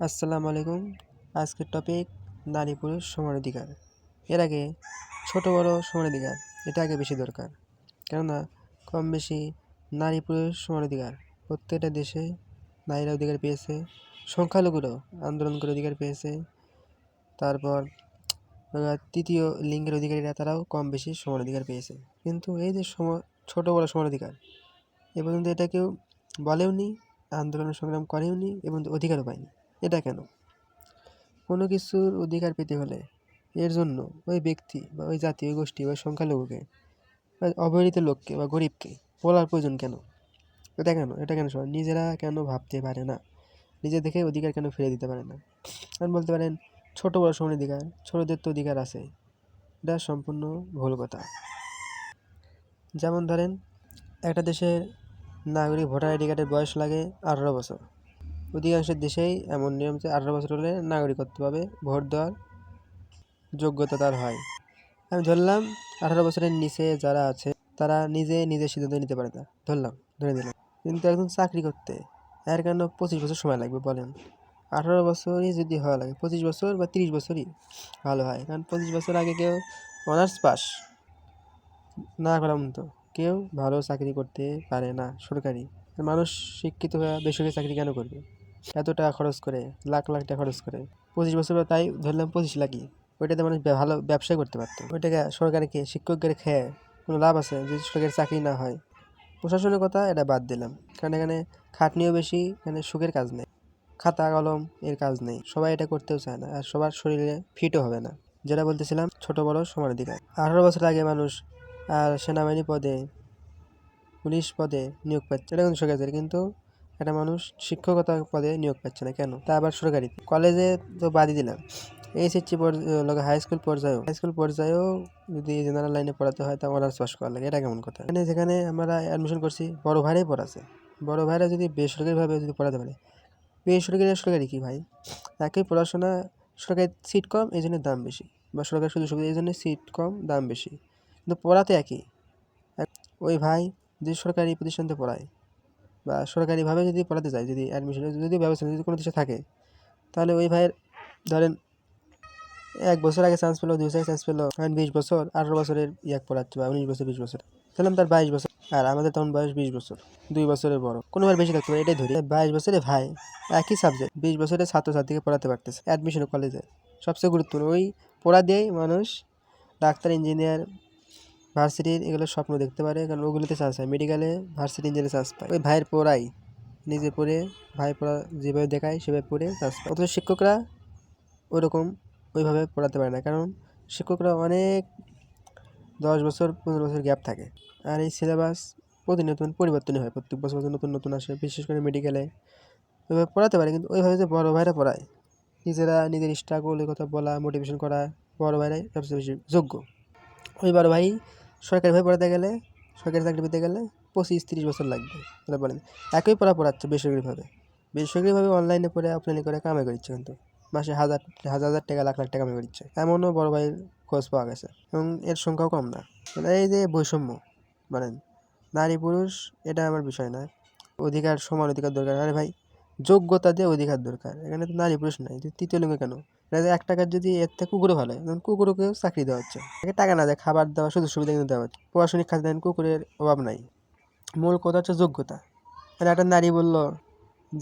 আসসালামু আলাইকুম। আজকের টপিক নারী পুরুষ সমান অধিকার। এর আগে ছোট বড় সমান অধিকার এটা আগে বেশি দরকার। কেননা কম বেশি নারী পুরুষ সমান অধিকার প্রত্যেকটা দেশে নারীরা অধিকার পেয়েছে, সংখ্যালঘুরাও আন্দোলন করে অধিকার পেয়েছে। তারপর তৃতীয় লিঙ্গের অধিকারীরা তারাও কম বেশি সমান অধিকার পেয়েছে। কিন্তু এই যে ছোট বড় সমান অধিকার এ পর্যন্ত এটা কেউ বলেওনি, আন্দোলন সংগ্রাম করেওনি এবং অধিকারও পায়নি। এটা কেন? কোনো কিছুর অধিকার পেতে হলে এর জন্য ওই ব্যক্তি বা ওই জাতি, ওই গোষ্ঠী বা সংখ্যালঘুকে বা অবহেলিত লোককে বা গরিবকে বলার প্রয়োজন কেন? এটা কেন সবাই নিজেরা কেন ভাবতে পারে না? নিজে দেখে অধিকার কেন ফিরে দিতে পারে না? কারণ বলতে পারেন ছোট বড় সমান অধিকার, ছোটদের তো অধিকার আছে। এটা সম্পূর্ণ ভুল কথা। যেমন ধরেন একটা দেশের নাগরিক ভোটার আইডি কার্ডের বয়স লাগে 18 বছর। অধিকাংশ দেশেই এমন নিয়ম যে 18 বছর হলে নাগরিকত্ব পাবে, ভোট দেওয়ার যোগ্যতা তার হয়। আমি ধরলাম 18 বছরের নিচে যারা আছে তারা নিজে সিদ্ধান্ত নিতে পারে না, ধরে দিলাম। কিন্তু একজন চাকরি করতে এর কেন 25 বছর সময় লাগবে বলেন? 18 বছরই যদি হওয়া লাগে, 25 বছর বা 30 বছরই ভালো হয়। কারণ 25 বছর আগে কেউ অনার্স পাস না করার মতো কেউ ভালো চাকরি করতে পারে না সরকারি। মানুষ শিক্ষিত হয়ে বেসরকারি চাকরি কেন করবে? এত টাকা খরচ করে, লাখ লাখ টাকা খরচ করে 25 বছর, তাই ধরলাম 25 লাখই, ওইটাতে মানুষ ভালো ব্যবসা করতে পারতো। ওইটাকে সরকারকে শিক্ষকদের খেয়ে কোনো লাভ আছে যদি সরকারি চাকরি না হয়? প্রশাসনের কথা এটা বাদ দিলাম, কারণ এখানে খাটনিও বেশি, এখানে সুখের কাজ নেই, খাতা কলম এর কাজ নেই, সবাই এটা করতেও চায় না, আর সবার শরীরে ফিটও হবে না। যেটা বলতেছিলাম ছোট বড় সমান অধিকার। 18 বছর আগে মানুষ আর সেনাবাহিনী পদে, পুলিশ পদে নিয়োগ পাচ্ছে, এটা কিন্তু সরকারি, কিন্তু একটা মানুষ শিক্ষকতা পদে নিয়োগ পাচ্ছে না কেন? তা আবার সরকারি। কলেজে তো বাদই দিলাম, এইচএসসি হাই স্কুল পর্যায়েও যদি জেনারেল লাইনে পড়াতে হয় তা অনার্স পাস করা লাগে। এটা কেমন কথা? যেখানে আমরা অ্যাডমিশন করছি বড় ভাইরাই পড়াছে, বড় ভাইরা যদি বেসরকারিভাবে যদি পড়াতে পারে, বেসরকারি আর সরকারি কি ভাই? একই পড়াশোনা, সরকারি সিট কম এই জন্য দাম বেশি, বা সরকারি সুযোগ সুবিধা এই জন্য সিট কম দাম বেশি, কিন্তু পড়াতে একই। ওই ভাই যদি সরকারি প্রতিষ্ঠানতে পড়ায় বা সরকারিভাবে যদি পড়াতে যায়, যদি অ্যাডমিশনের যদি ব্যবস্থা যদি কোনো দেশে থাকে, তাহলে ওই ভাইয়ের ধরেন 1 বছর আগে চান্স পেলো, 2 বছর আগে চান্স পেলো, 20 বছর 18 বছরের পড়াচ্ছে বা 19 বছর 20 বছর, তাহলে তার 22 বছর, আর আমাদের তখন বয়স 20 বছর, 2 বছরের বড়, কোনোবার বেশি থাকতে পারে, এটাই ধরি। 22 বছরে ভাই একই সাবজেক্ট 20 বছরের ছাত্রছাত্রীকে পড়াতে পারতেছে অ্যাডমিশন কলেজে। সবচেয়ে গুরুত্বপূর্ণ ওই পড়া দিয়েই মানুষ ডাক্তার, ইঞ্জিনিয়ার, ভার্সিটির এগুলো স্বপ্ন দেখতে পারে, কারণ ওগুলোতে চান্স হয়, মেডিকেলে ভার্সিটি ইঞ্জিনিয়ারে চান্স পায়। ওই ভাইয়ের পড়াই নিজে পড়ে, ভাই পড়া যেভাবে দেখায় সেভাবে পড়ে চান্স পায়। অথচ শিক্ষকরা ওইরকম ওইভাবে পড়াতে পারে না, কারণ শিক্ষকরা অনেক 10 বছর 15 বছর গ্যাপ থাকে, আর এই সিলেবাস প্রতিনিয়ত পরিবর্তনই হয়, প্রত্যেক বছর নতুন নতুন আসে, বিশেষ করে মেডিকেলে। ওইভাবে পড়াতে পারে, কিন্তু ওইভাবে যে বড় ভাইরা পড়ায়, নিজেরা নিজের স্ট্রাগলের কথা বলা, মোটিভেশন করা, বড় ভাইরাই সবচেয়ে বেশি যোগ্য। ওই বড় ভাই সরকারিভাবে পড়াতে গেলে, সরকারি চাকরি পেতে গেলে 25-30 বছর লাগবে। তাহলে বলেন একই পড়াচ্ছে বেসরকারিভাবে অনলাইনে পড়ে অফলাইনে করে কামাই করছে, কিন্তু মাসে হাজার হাজার হাজার টাকা, লাখ লাখ টাকা কামাই করছে, এমনও বড় ভাইয়ের খোঁজ পাওয়া গেছে, এবং এর সংখ্যাও কম না। মানে এই যে বৈষম্য, মানে নারী পুরুষ এটা আমার বিষয় না, অধিকার সমান অধিকার দরকার। আরে ভাই যোগ্যতা দিয়ে অধিকার দরকার, এখানে তো নারী পুরুষ নাই, তৃতীয় লিঙ্গ কেন? এটা যে 1 টাকার যদি এর থেকে কুকুরও ভালো হয়, কুকুরকেও চাকরি দেওয়া হচ্ছে, একে টাকা না দেয়, খাবার দেওয়া, সুযোগ সুবিধা কিন্তু দেওয়া হচ্ছে, প্রশাসনিক খাতে দেন, কুকুরের অভাব নাই। মূল কথা হচ্ছে যোগ্যতা। মানে একটা নারী বলল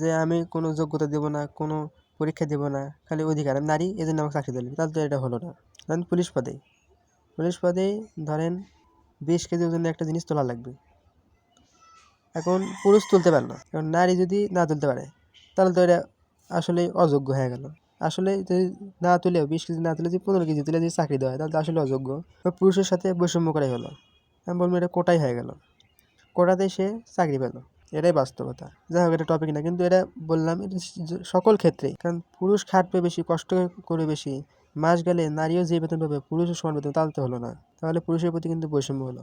যে আমি কোনো যোগ্যতা দেবো না, কোনো পরীক্ষা দেবো না, খালি অধিকার, আমি নারী এই জন্য আমাকে চাকরি দিল, তাহলে তো এটা হলো না। কারণ পুলিশ পদেই ধরেন 20 কেজি ওজনের একটা জিনিস তোলা লাগবে, এখন পুরুষ তুলতে পারলো না, কারণ নারী যদি না তুলতে পারে তাহলে তো এটা আসলে অযোগ্য হয়ে গেল। আসলে যদি না তুলেও 20 কেজি না তুলে যদি 15 কেজি তুলে যদি চাকরি দেওয়া হয়, তাহলে তো আসলে অযোগ্য, পুরুষের সাথে বৈষম্য করাই হলো। আমি বলবো এটা কোটাই হয়ে গেল, কোটাতে সে চাকরি পেল, এটাই বাস্তবতা। যাই হোক এটা টপিক না, কিন্তু এটা বললাম এটা সকল ক্ষেত্রেই, কারণ পুরুষ খাটবে বেশি, কষ্ট করে বেশি, মাস গেলে নারীও যে বেতন পাবে পুরুষও সমান বেতন, তাহলে তো হলো না, তাহলে পুরুষের প্রতি কিন্তু বৈষম্য হলো।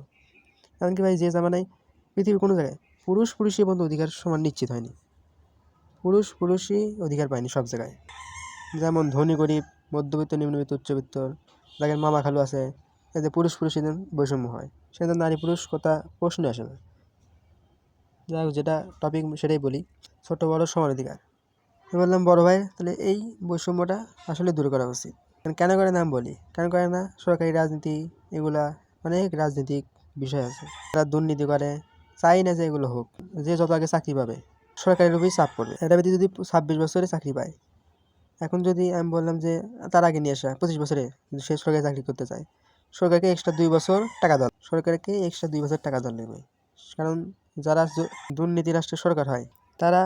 এমনকি ভাই যে জামানায় পৃথিবীর কোনো জায়গায় পুরুষই বন্ধু অধিকার সমান নিশ্চিত হয়নি, পুরুষই অধিকার পায়নি সব জায়গায়। যেমন ধনী গরিব, মধ্যবিত্ত নিম্নবিত্ত উচ্চবিত্ত, যাদের মামা খালু আছে, এতে পুরুষই বৈষম্য হয়, সেটা নারী পুরুষ কথা প্রশ্ন আসে না। যাই হোক যেটা টপিক সেটাই বলি, ছোট বড় সমান অধিকার। বললাম বড় ভাই তাহলে এই বৈষম্যটা আসলে দূর করা উচিত। কেন করে নাম বলি, কেন করে না, সরকারি রাজনীতি এগুলা অনেক রাজনৈতিক বিষয় আছে, তারা দুর্নীতি করে, চাই না যে এগুলো হোক। যে যত আগে চাকরি পাবে সরকারের উপরেই চাপ পড়বে। এটা ব্যতীত যদি 26 বছরে চাকরি পায়, এখন যদি আমি বললাম যে তার আগে নিয়ে আসা 25 বছরে সে সরকারি চাকরি করতে চায়, সরকারকে এক্সট্রা 2 বছর টাকা দেওয়া, সরকারকে এক্সট্রা 2 বছর টাকা দেওয়া নেবে। কারণ যারা দুর্নীতি রাষ্ট্রের সরকার হয় তারা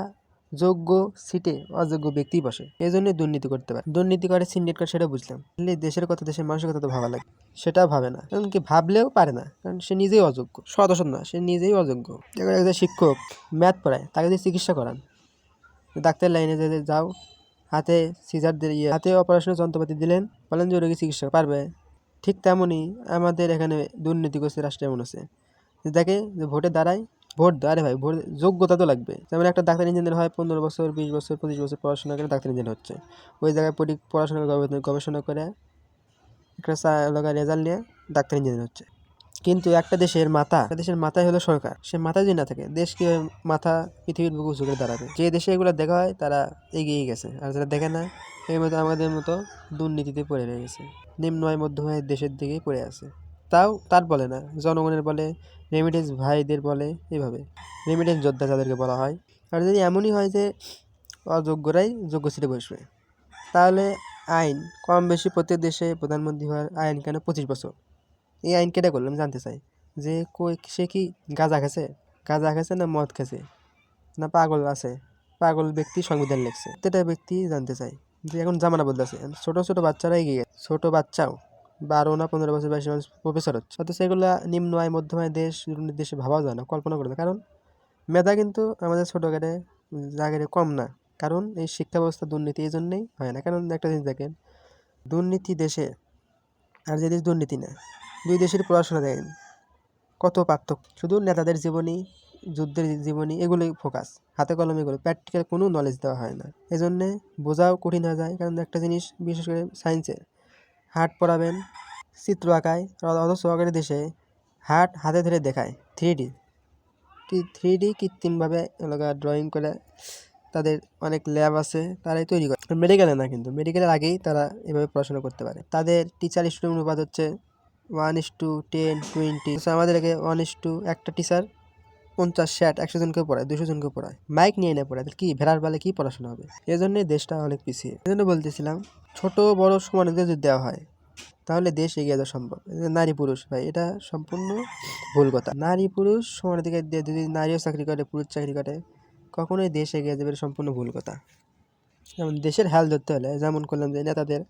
যোগ্য সিটে অযোগ্য ব্যক্তি বসে, এই জন্যই দুর্নীতি করতে পারে। দুর্নীতি করে সিন্ডিকেট করে সেটা বুঝলাম, দেশের কথা দেশের মানুষের কথা তো ভাবা লাগে, সেটাও ভাবে না, কারণ কি ভাবলেও পারে না, কারণ সে নিজেই অযোগ্য, সদস্য না, সে নিজেই অযোগ্য। এবার একজন শিক্ষক ম্যাথ পড়ায়, তাকে যদি চিকিৎসা করান, ডাক্তার লাইনে যে যাও, হাতে সিজার দিয়ে হাতে অপারেশনের যন্ত্রপাতি দিলেন, বলেন যে রোগী চিকিৎসা পারবে। ঠিক তেমনই আমাদের এখানে দুর্নীতি করছে রাষ্ট্র এমন আছে যে দেখে যে ভোটে দাঁড়ায়, ভোট দেয়, আরে ভাই ভোট যোগ্যতা তো লাগবে। যেমন একটা ডাক্তার ইঞ্জিনিয়ার হয় 15 বছর 20 বছর 25 বছর পড়াশোনা করে ডাক্তার ইঞ্জিনিয়ার হচ্ছে, ওই জায়গায় পড়াশোনা গবেষণা করে একটা রেজাল্ট নিয়ে ডাক্তার ইঞ্জিনিয়ার হচ্ছে। কিন্তু একটা দেশের মাথায় হলো সরকার, সে মাথা যদি না থাকে দেশ কি মাথা পৃথিবীর বুকে উঁচু করে দাঁড়াবে। যে দেশে এগুলো দেখা হয় তারা এগিয়ে গেছে, আর যারা দেখে না এই মতো আমাদের মতো দুর্নীতিতে পড়ে রয়ে গেছে, নিম্ন আয় মধ্যম আয়ের দেশের দিকেই পড়ে আছে। তাও তার বলে না, জনগণের বলে, রেমিটেন্স ভাইদের বলে, এইভাবে রেমিটেন্স যোদ্ধা যাদেরকে বলা হয়। আর যদি এমনই হয় যে অযোগ্যরাই যোগ্য সিটে বসবে, তাহলে আইন কম বেশি প্রত্যেক দেশে প্রধানমন্ত্রী হওয়ার আইন কেন 25 বছর? এই আইন কেটে করলাম জানতে চাই যে সে কি গাঁজা খেছে না মদ খেছে না পাগল আছে, পাগল ব্যক্তি সংবিধান লিখছে, প্রত্যেকটা ব্যক্তি জানতে চাই যে এখন জামানা বদলাছে, ছোট ছোট বাচ্চারা এগিয়ে গেছে, ছোট বাচ্চাও 12 না 15 বছর বয়সী মানুষ প্রফেসর হচ্ছে, অথচ সেগুলো নিম্ন আয় মধ্যম আয় দেশে ভাবাও যায় না, কল্পনা করে না। কারণ মেধা কিন্তু আমাদের ছোটখাটে জায়গায় কম না, কারণ এই শিক্ষা ব্যবস্থা দুর্নীতি এই জন্যেই হয় না। কারণ একটা জিনিস দেখেন, দুর্নীতি দেশে আর যে দেশ দুর্নীতি না, দুই দেশের পড়াশোনা দেখেন কত পার্থক্য। শুধু নেতাদের জীবনী, যুদ্ধের জীবনী এগুলোই ফোকাস, হাতে কলমে এগুলো, প্র্যাকটিক্যাল কোনো নলেজ দেওয়া হয় না, এজন্যে বোঝাও কঠিন হয়ে যায়। কারণ একটা জিনিস বিশেষ করে সায়েন্সের হাট পড়াবেন, চিত্র আঁকায়, অথচ সহকারী দেশে হাতে ধরে দেখায় 3D কৃত্রিমভাবে ড্রয়িং করে, তাদের অনেক ল্যাব আছে, তারাই তৈরি করে। মেডিকেলে না, কিন্তু মেডিকেলের আগেই তারা এভাবে পড়াশোনা করতে পারে। তাদের টিচার স্টুডেন্ট অনুপাত হচ্ছে 1:10 20। আমাদের আগে 1:, একটা টিচার 50 60 100 জনকে পড়ায়, 200 জনকে পড়ায়, মাইক নিয়ে এনে পড়ায়, কি ভেড়ার বালে কি পড়াশোনা হবে? এজন্যই দেশটা অনেক পিছিয়ে। এজন্য বলতেছিলাম ছোট বড় সমান যদি দেওয়া হয় তাহলে দেশ এগিয়ে যাওয়া সম্ভব। নারী পুরুষ ভাই, এটা সম্পূর্ণ ভুল কথা। নারী পুরুষ সমান অধিকার দিয়ে যদি নারীও চাকরি করে পুরুষ চাকরি করে, কখনোই দেশ এগিয়ে যাবে, এটা সম্পূর্ণ ভুল কথা। যেমন দেশের হাল ধরতে হলে যেমন করলাম যে নেতাদের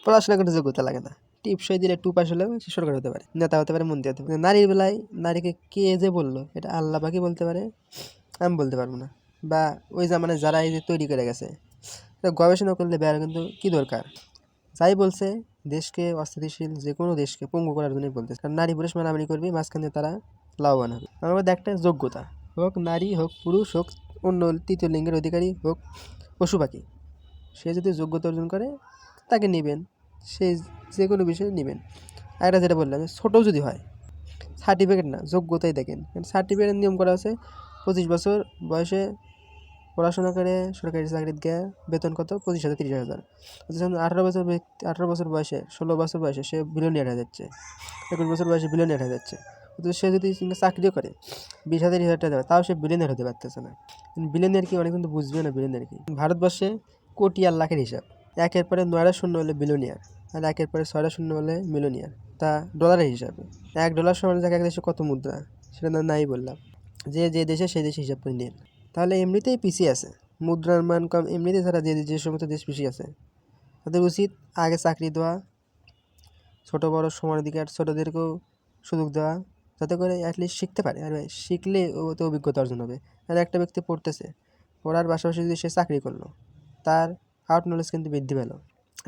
পড়াশোনা করতে যোগ্যতা লাগে না, টিপসই দিলে 2 পাস হলেও সে সরকার হতে পারে, নেতা হতে পারে, মন্ত্রী হতে পারে। নারীর বেলায় নারীকে কে যে বললো এটা আল্লাহ পাকই বলতে পারে, আমি বলতে পারবো না। বা ওই জামানায় যারা এই যে তৈরি করে গেছে, গবেষণা করলে বের, কিন্তু কি দরকার, যাই বলছে দেশকে অস্থিতিশীল যে কোনো দেশকে পঙ্গু করার জন্যই বলতেছে। কারণ নারী পুরুষ মানামানি করবে, মাঝখানে তারা লাভবান হবে। আমার মধ্যে একটা যোগ্যতা, হোক নারী হোক পুরুষ হোক অন্য তৃতীয় লিঙ্গের অধিকারী হোক পশু পাখি, সে যদি যোগ্যতা অর্জন করে তাকে নেবেন, সে যে কোনো বিষয়ে নেবেন। আর এটা যেটা বললাম ছোটো যদি হয়, সার্টিফিকেট না যোগ্যতাই দেখেন। সার্টিফিকেটের নিয়ম করা আছে 25 বছর বয়সে পড়াশোনা করে সরকারি চাকরিতে গিয়ে বেতন কত 25,000 30,000। অথচ 18 বছর বয়সে 16 বছর বয়সে সে বিলিয়নিয়ার হয়ে যাচ্ছে, 21 বছর বয়সে বিলিয়নিয়ার হয়ে যাচ্ছে। অথচ সে যদি চাকরিও করে 20,000 30,000 টাকা দেবে, তাও সে বিলিয়নিয়ার হতে পারতেছে না। বিলিয়নিয়ার কি অনেক কিন্তু বুঝবে না বিলিয়নিয়ার কি। ভারতবর্ষে কোটি আর লাখের হিসাব, 1-এর পরে 9টা শূন্য হলে বিলিয়নিয়ার, আর 1-এর পরে 6টা শূন্য হলে মিলিয়নিয়ার। তা ডলারের হিসাবে $1 সমান জায়গায় এক দেশে কত মুদ্রা সেটা নাই বললাম। যে দেশে সেই দেশে হিসাব করে নিন, তাহলে এমনিতেই পিছিয়ে আছে, মুদ্রার মান কম, এমনিতে তারা যে সমস্ত দেশ পিছিয়ে আছে তাদের উচিত আগে চাকরি দেওয়া, ছোটো বড়ো সমান অধিকার, ছোটোদেরকেও সুযোগ দেওয়া, যাতে করে অ্যাটলিস্ট শিখতে পারে। আর শিখলে ও তো অভিজ্ঞতা অর্জন হবে। আর একটা ব্যক্তি পড়তেছে, পড়ার পাশাপাশি যদি সে চাকরি করলো, তার আউট নলেজ কিন্তু বৃদ্ধি পেল।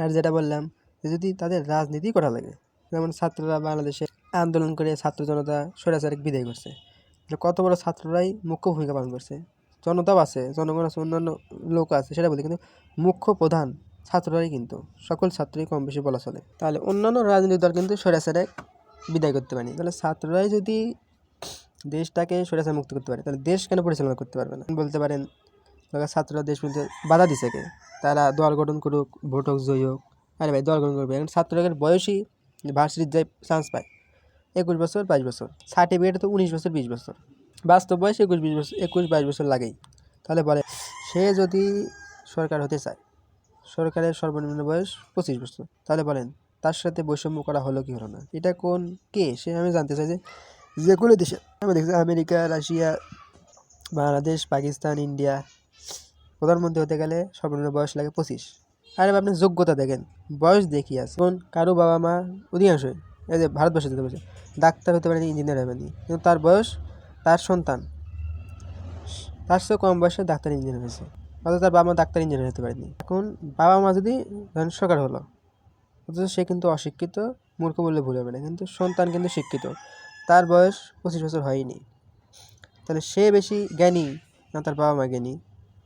আর যেটা বললাম যে যদি তাদের রাজনীতি করা লাগে, যেমন ছাত্ররা বাংলাদেশে আন্দোলন করে ছাত্র জনতা স্বৈরাচারকে বিদায় করছে, কত বড় ছাত্ররাই মুখ্য ভূমিকা পালন করছে, জনতাও আছে, জনগণ আছে, অন্যান্য লোক আছে, সেটা বলি, কিন্তু মুখ্য প্রধান ছাত্ররাই, কিন্তু সকল ছাত্রই কম বেশি বলা চলে। তাহলে অন্যান্য রাজনৈতিক দল কিন্তু স্বৈরাচারে বিদায় করতে পারেনি, তাহলে ছাত্ররাই যদি দেশটাকে স্বৈরাচার মুক্ত করতে পারে, তাহলে দেশ কেন পরিচালনা করতে পারবে না? বলতে পারেন ছাত্ররা দেশ মধ্যে বাধা দিছে কে, তারা দল গঠন করুক, ভোট হোক, জয়ী হোক। আরে ভাই দল গঠন করবে, এখন ছাত্রদের বয়সই ভার্সিটির যায় চান্স পায় 21 বছর 22 বছর, সার্টিফিকেটে তো 19 বছর 20 বছর, বাস্তব বয়স 21-20 বছর, 21-22 বছর লাগেই। তাহলে বলে সে যদি সরকার হতে চায়, সরকারের সর্বনিম্ন বয়স 25 বছর, তাহলে বলেন তার সাথে বৈষম্য করা হলো কি হলো না? এটা কোন কে সে আমি জানতে চাই। যে কোনো দেশে আমি দেখছি America, Russia, Bangladesh, Pakistan, India, প্রধানমন্ত্রী হতে গেলে সর্বনিম্ন বয়স লাগে 25। আরে আপনি যোগ্যতা দেখেন, বয়স দেখিয়ে আছে। কোন কারো বাবা মা অধিকাংশই এই যে ভারতবর্ষে যেতে বলছে ডাক্তার হতে পারেনি, ইঞ্জিনিয়ার হবেনি, কিন্তু তার বয়স, তার সন্তান তার চেয়ে কম বয়সে ডাক্তার ইঞ্জিনিয়ার হয়েছে, অথচ তার বাবা মা ডাক্তার ইঞ্জিনিয়ার হতে পারেনি। এখন বাবা মা যদি ধরেন সরকার হলো, অথচ সে কিন্তু অশিক্ষিত, মূর্খ বললে ভুল হবে না, কিন্তু সন্তান কিন্তু শিক্ষিত, তার বয়স 25 বছর হয়নি, তাহলে সে বেশি জ্ঞানী না তার বাবা মা জ্ঞানী?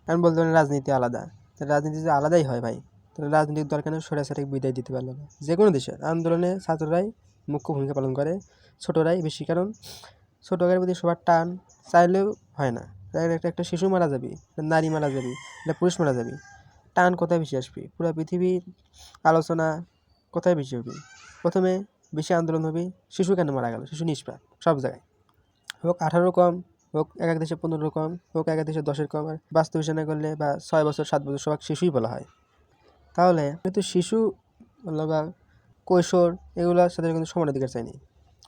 আমি বলতে পারেন রাজনীতি আলাদা, তাহলে রাজনীতি যে আলাদাই হয় ভাই, তাহলে রাজনীতির দরকার নেই সরাসরি বিদায় দিতে পারলো না। যে কোনো দেশের আন্দোলনে ছাত্ররাই মুখ্য ভূমিকা পালন করে, ছোটরাই বেশি, কারণ ছোটদের প্রতি সবার টান চাইলেও হয় না। একটা শিশু মারা যাবে, একটা নারী মারা যাবে, একটা পুরুষ মারা যাবে, টান কোথায় বেশি আসবে? পুরো পৃথিবীর আলোচনা কোথায় বেশি হবে? প্রথমে বেশি আন্দোলন হবে শিশু কেন মারা গেল, শিশু নিষ্পাপ সব জায়গায়, হোক 18 কম, হোক এক এক দেশে 15 কম, হোক এক এক দেশে 10-এর কম, আর বাস্তব হিসাব করলে বা 6 বছর 7 বছর সবাই শিশুই বলা হয়। তাহলে কিন্তু শিশু বা কৈশোর এগুলোর সাথে কিন্তু সমান অধিকার চাইনি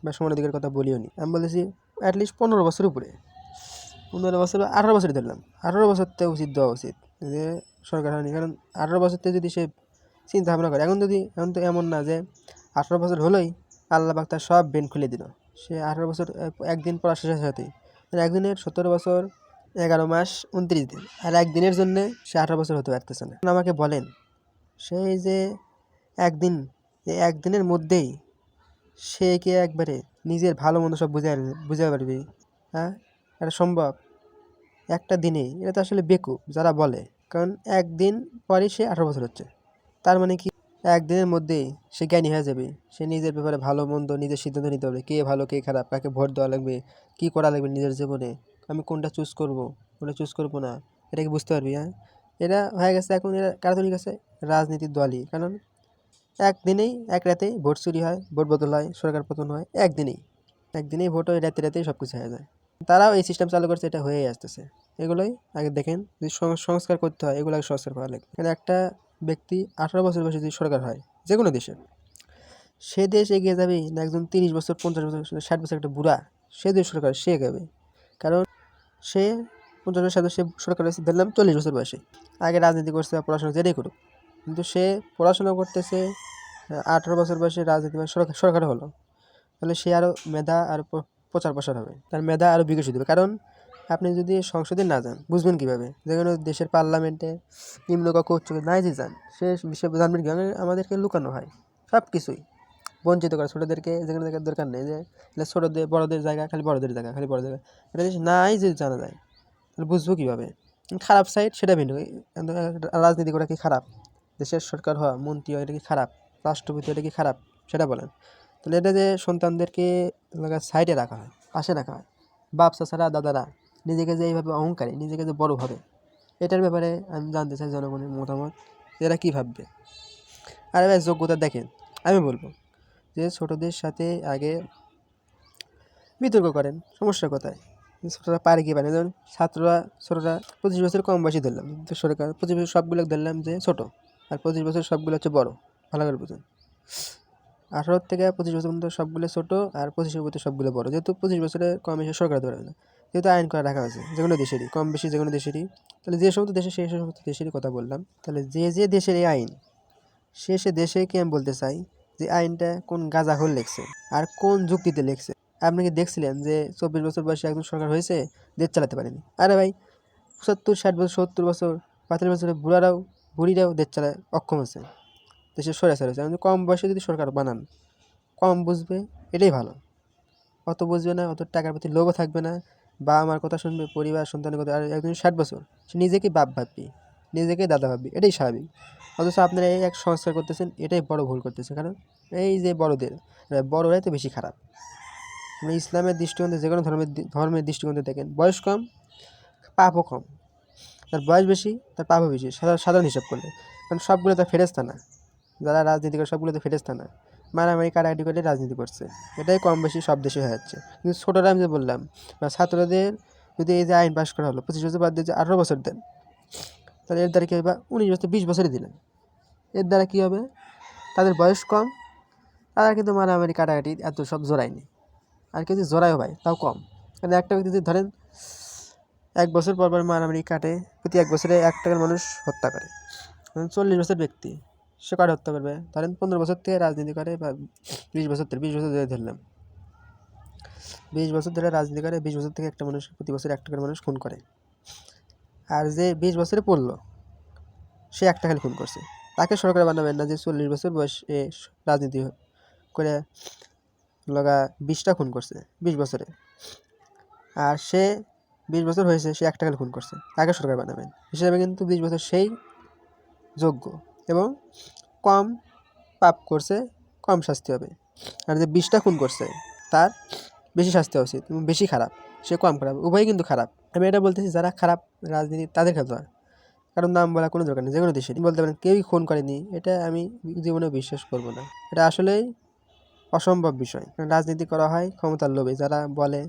বা সমান অধিকার কথা বলিও নি। আমি বলেছি অ্যাটলিস্ট 15 বছর উপরে, 15 বছর বা 18 বছরই ধরলাম, 18 বছরতে উচিত দেওয়া উচিত যে সরকার হয়নি, কারণ 18 বছরতে যদি সে চিন্তা ভাবনা করে, এখন তো এমন না যে 18 বছর হলোই আল্লাহ পাক তার সব বেন খুলে দিল, সে 18 বছর একদিন পড়া শেষের সাথেই, একদিনের 17 বছর 11 মাস 29 দিন, আর একদিনের জন্যে সে 18 বছর হতে পারতেছে না। আমাকে বলেন সেই যে একদিন, এই একদিনের মধ্যেই সে কি একবারে নিজের ভালো মন্দ সব বুঝে পারবে? হ্যাঁ, এটা সম্ভব একটা দিনেই? এটা তো আসলে বেকুব যারা বলে, কারণ একদিন পরে সে 18 বছর হচ্ছে, তার মানে কি একদিনের মধ্যেই সে জ্ঞানী হয়ে যাবে, সে নিজের ব্যাপারে ভালো মন্দ নিজের সিদ্ধান্ত নিতে পারবে, কে ভালো কে খারাপ, কাকে ভোট দেওয়া লাগবে, কী করা লাগবে নিজের জীবনে, আমি কোনটা চুজ করব, কোনটা চুজ করবো না, এটা কি বুঝতে পারবি? হ্যাঁ, এরা হয়ে গেছে এখন, এরা কারা তৈরি গেছে? রাজনীতির দলই, কারণ একদিনেই এক রাতেই ভোট চুরি হয়, ভোট বদল হয়, সরকার পতন হয় একদিনেই ভোট হয়, রাতে রাতেই সব কিছু হয়ে যায়। তারাও এই সিস্টেম চালু করছে, এটা হয়েই আসতেছে। এগুলোই আগে দেখেন, যদি সংস্কার করতে হয় এগুলো আগে সংস্কার করা লাগবে। কারণ একটা ব্যক্তি 18 বছর বয়সে যদি সরকার হয় যে কোনো দেশে, সে দেশ এগিয়ে যাবে না একজন 30 বছর 50 বছর 60 বছর একটা বুড়া সে দেশ সরকার সে এগাবে? কারণ সে 50 বছর 60 বছর সে সরকার হয়েছে ধরলাম 40 বছর বয়সে, আগে রাজনীতি করছে বা পড়াশোনা যেটাই করুক, কিন্তু সে পড়াশোনা করতেছে 18 বছর বয়সে, রাজনীতি মানে সরকার হলো, তাহলে সে আরও মেধা আর প্রচার প্রসার হবে, তার মেধা আরও বিকশিত হবে। কারণ আপনি যদি সংসদে না যান বুঝবেন কীভাবে? যে কোনো দেশের পার্লামেন্টে নিম্নকক্ষ উচ্চকক্ষ নাই যে যান, সে বিষয়ে জানবেন কীভাবে? আমাদেরকে লুকানো হয় সব কিছুই, বঞ্চিত করে ছোটোদেরকে, যেখানে দেখার দরকার নেই, যে ছোটোদের বড়োদের জায়গা খালি বড়োদের জায়গা, খালি বড়োদের জায়গা, এটা জিনিস নাই যদি জানা যায় তাহলে বুঝবো কীভাবে? খারাপ সাইড সেটা ভিন্ন, রাজনীতি করা কি খারাপ? দেশের সরকার হওয়া, মন্ত্রী হওয়া এটা কি খারাপ? রাষ্ট্রপতি এটা কি খারাপ? সেটা বলেন। তাহলে এটা যে সন্তানদেরকে সাইডে রাখা হয়, পাশে রাখা হয়, বাপ চাচারা দাদারা নিজেকে যে এইভাবে অহংকারী, নিজেকে যে বড় ভাবে, এটার ব্যাপারে আমি জানতে চাই জনগণের মতামত, এরা কী ভাববে। আর ভাই যোগ্যতা দেখেন, আমি বলবো যে ছোটদের সাথে আগে বিতর্ক করেন, সমস্যা কোথায়? ছোটরা পারে কি পারে, যেমন ছোটরা 25 বছর কম বয়সী ধরলাম, তো সরকার 25 বছর সবগুলো ধরলাম যে ছোট, আর 25 বছর সবগুলো হচ্ছে বড়, ভালো করে বুঝুন। 18 থেকে 25 বছর পর্যন্ত সবগুলো ছোট, আর 25-এর উপরে সবগুলো বড়, যেহেতু 25 বছরের কম বেশি সরকার ধরে না, যেহেতু আইন করে রাখা হয়েছে যে কোনো দেশেরই, কম বেশি যে কোনো দেশেরই। তাহলে যে সমস্ত দেশে সেই সমস্ত দেশেরই কথা বললাম, তাহলে যে দেশের এই আইন, সে দেশেকে আমি বলতে চাই যে আইনটা কোন গাঁজাখোর লেখছে আর কোন যুক্তিতে লেখছে। আপনি কি দেখছিলেন যে 24 বছর বয়সে একজন সরকার হয়েছে, দেশ চালাতে পারেনি? আরে ভাই 75-60 বছর 70 বছর 45 বছরের বুড়িরাও দেশ চালায় অক্ষম হচ্ছে, দেশের স্বৈরাচার হয়েছে। আমি কম বয়সে যদি সরকার বানান, কম বুঝবে এটাই ভালো, অত বুঝবে না, অত টাকার প্রতি লোভও থাকবে না, বা আমার কথা শুনবে, পরিবার সন্তানের কথা। আর একজন 60 বছর সে নিজেকে বাপ ভাববি, নিজেকে দাদা ভাববি, এটাই স্বাভাবিক। অথচ আপনারা এই এক সংস্কার করতেছেন, এটাই বড় ভুল করতেছে। কারণ এই যে বড়রাই তো বেশি খারাপ। আপনি ইসলামের দৃষ্টিকোণে যে কোনো ধর্মের দৃষ্টিকোণে দেখেন, বয়স কম পাপও কম, তার বয়স বেশি, তার পাপও বেশি, সাধারণ হিসাব করলে। কারণ সবগুলো তো ফেরেস্তা না, যারা রাজনীতি করে সবগুলো তো ফেরেস্তা না, মারামারি কাটাকাটি করে রাজনীতি করছে। এটাই কম বেশি সব দেশে হয়ে যাচ্ছে। কিন্তু ছোটোরা আমি যে বললাম, বা ছাত্রদের যদি এই যে আইন পাশ করা হলো 25 বছর বাদ দিয়ে যে 18 বছর দেন, তাহলে এর দ্বারা কী হবে, বা 19 বছর 20 বছরই দিলেন, এর দ্বারা কী হবে, তাদের বয়স কম, তারা কিন্তু মারামারি কাটাকাটি এত সব জোরায়নি। আর কেউ যদি জোরায়ও ভাই তাও কম। কারণ একটা ব্যক্তি যদি ধরেন 1 বছর পর পর মারামারি কাটে, প্রতি 1 বছরে 1 টাকার মানুষ হত্যা করে, 40 বছর ব্যক্তি সে কাটে হত্যা করবে, ধরেন 15 বছর থেকে রাজনীতি করে, বা 20 বছর ধরে ধরলাম, 20 বছর ধরে রাজনীতি করে, 20 বছর থেকে একটা মানুষ প্রতি বছর 1 টাকার মানুষ খুন করে। আর যে 20 বছরে পড়লো সে 1 টাকা খুন করছে, তাকে সরকার বানাবেন না যে 40 বছর বয়সে রাজনীতি করে লগা 20টা খুন করছে 20 বছরে, আর সে 20 বছর হয়েছে সে 1 টাকা খুন করছে, তাকে সরকার বানাবেন। হিসেবে কিন্তু 20 বছর সেই যোগ্য এবং কম পাপ করছে, কম শাস্তি হবে। আর যে 20টা খুন করছে তার বেশি শাস্তি হওয়া উচিত, এবং বেশি খারাপ, সে কম খারাপ, উভয়ই কিন্তু খারাপ। আমি এটা বলতেছি যারা খারাপ রাজনীতি তাদের খেলতে হয়, কারণ নাম বলা কোনো দরকার নেই, যে কোনো দেশে বলতে পারেন কেউই খুন করেনি, এটা আমি জীবনে বিশ্বাস করব না। এটা আসলেই অসম্ভব বিষয়। কারণ রাজনীতি করা হয় ক্ষমতার লোভে, যারা বলে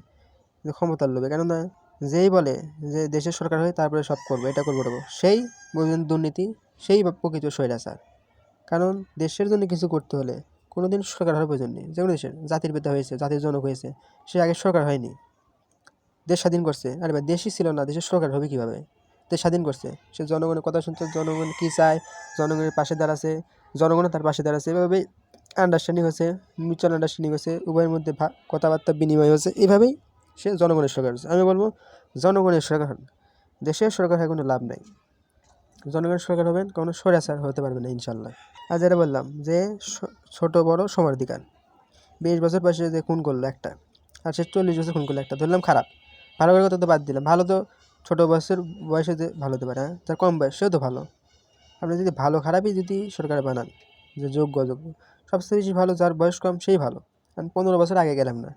যে ক্ষমতার লোভে, কেননা যেই বলে যে দেশের সরকার হয় তারপরে সব করবো, এটা করবো ওটা করবো, সেই বলবেন দুর্নীতি, সেই প্রকৃত স্বৈরাচার। কারণ দেশের জন্য কিছু করতে হলে কোনোদিন সরকার হওয়ার প্রয়োজন নেই। যে কোনো দেশের জাতির পিতা হয়েছে, জাতির জনক হয়েছে, সে আগে সরকার হয়নি, দেশ স্বাধীন করছে। আরে ভাই দেশই ছিল না, দেশের সরকার হবে কীভাবে? দেশ স্বাধীন করছে, সে জনগণের কথা শুনতে, জনগণ কী চায় জনগণের পাশে দাঁড়াচ্ছে, জনগণও তার পাশে দাঁড়াচ্ছে, এভাবেই আন্ডারস্ট্যান্ডিং হচ্ছে, মিউচুয়াল আন্ডারস্ট্যান্ডিং হচ্ছে, উভয়ের মধ্যে কথাবার্তা বিনিময় হচ্ছে, এভাবেই সে জনগণের সরকার হচ্ছে। আমি বলবো জনগণের সরকার হন, দেশের সরকার হয় কোনো লাভ নাই। জনগণের সরকার হবেন, কোনো স্বৈরাচার হতে পারবে না ইনশাল্লাহ। আর যেটা বললাম যে ছোট বড় সমানাধিকার, 20 বছর বয়সে যে খুন করলো একটা, আর সে 40 বছর খুন করলো একটা, ধরলাম খারাপ, ভালো করে কথা তো বাদ দিলাম, ভালো তো ছোটো বয়সে যে ভালো হতে পারে, হ্যাঁ, যার কম বয়স সেও তো ভালো। আপনি যদি ভালো খারাপই যদি সরকার বানান, যে যোগ্য অযোগ্য, সবচেয়ে বেশি ভালো যার বয়স কম সেই ভালো। আমি 15 বছর আগে গেলাম না,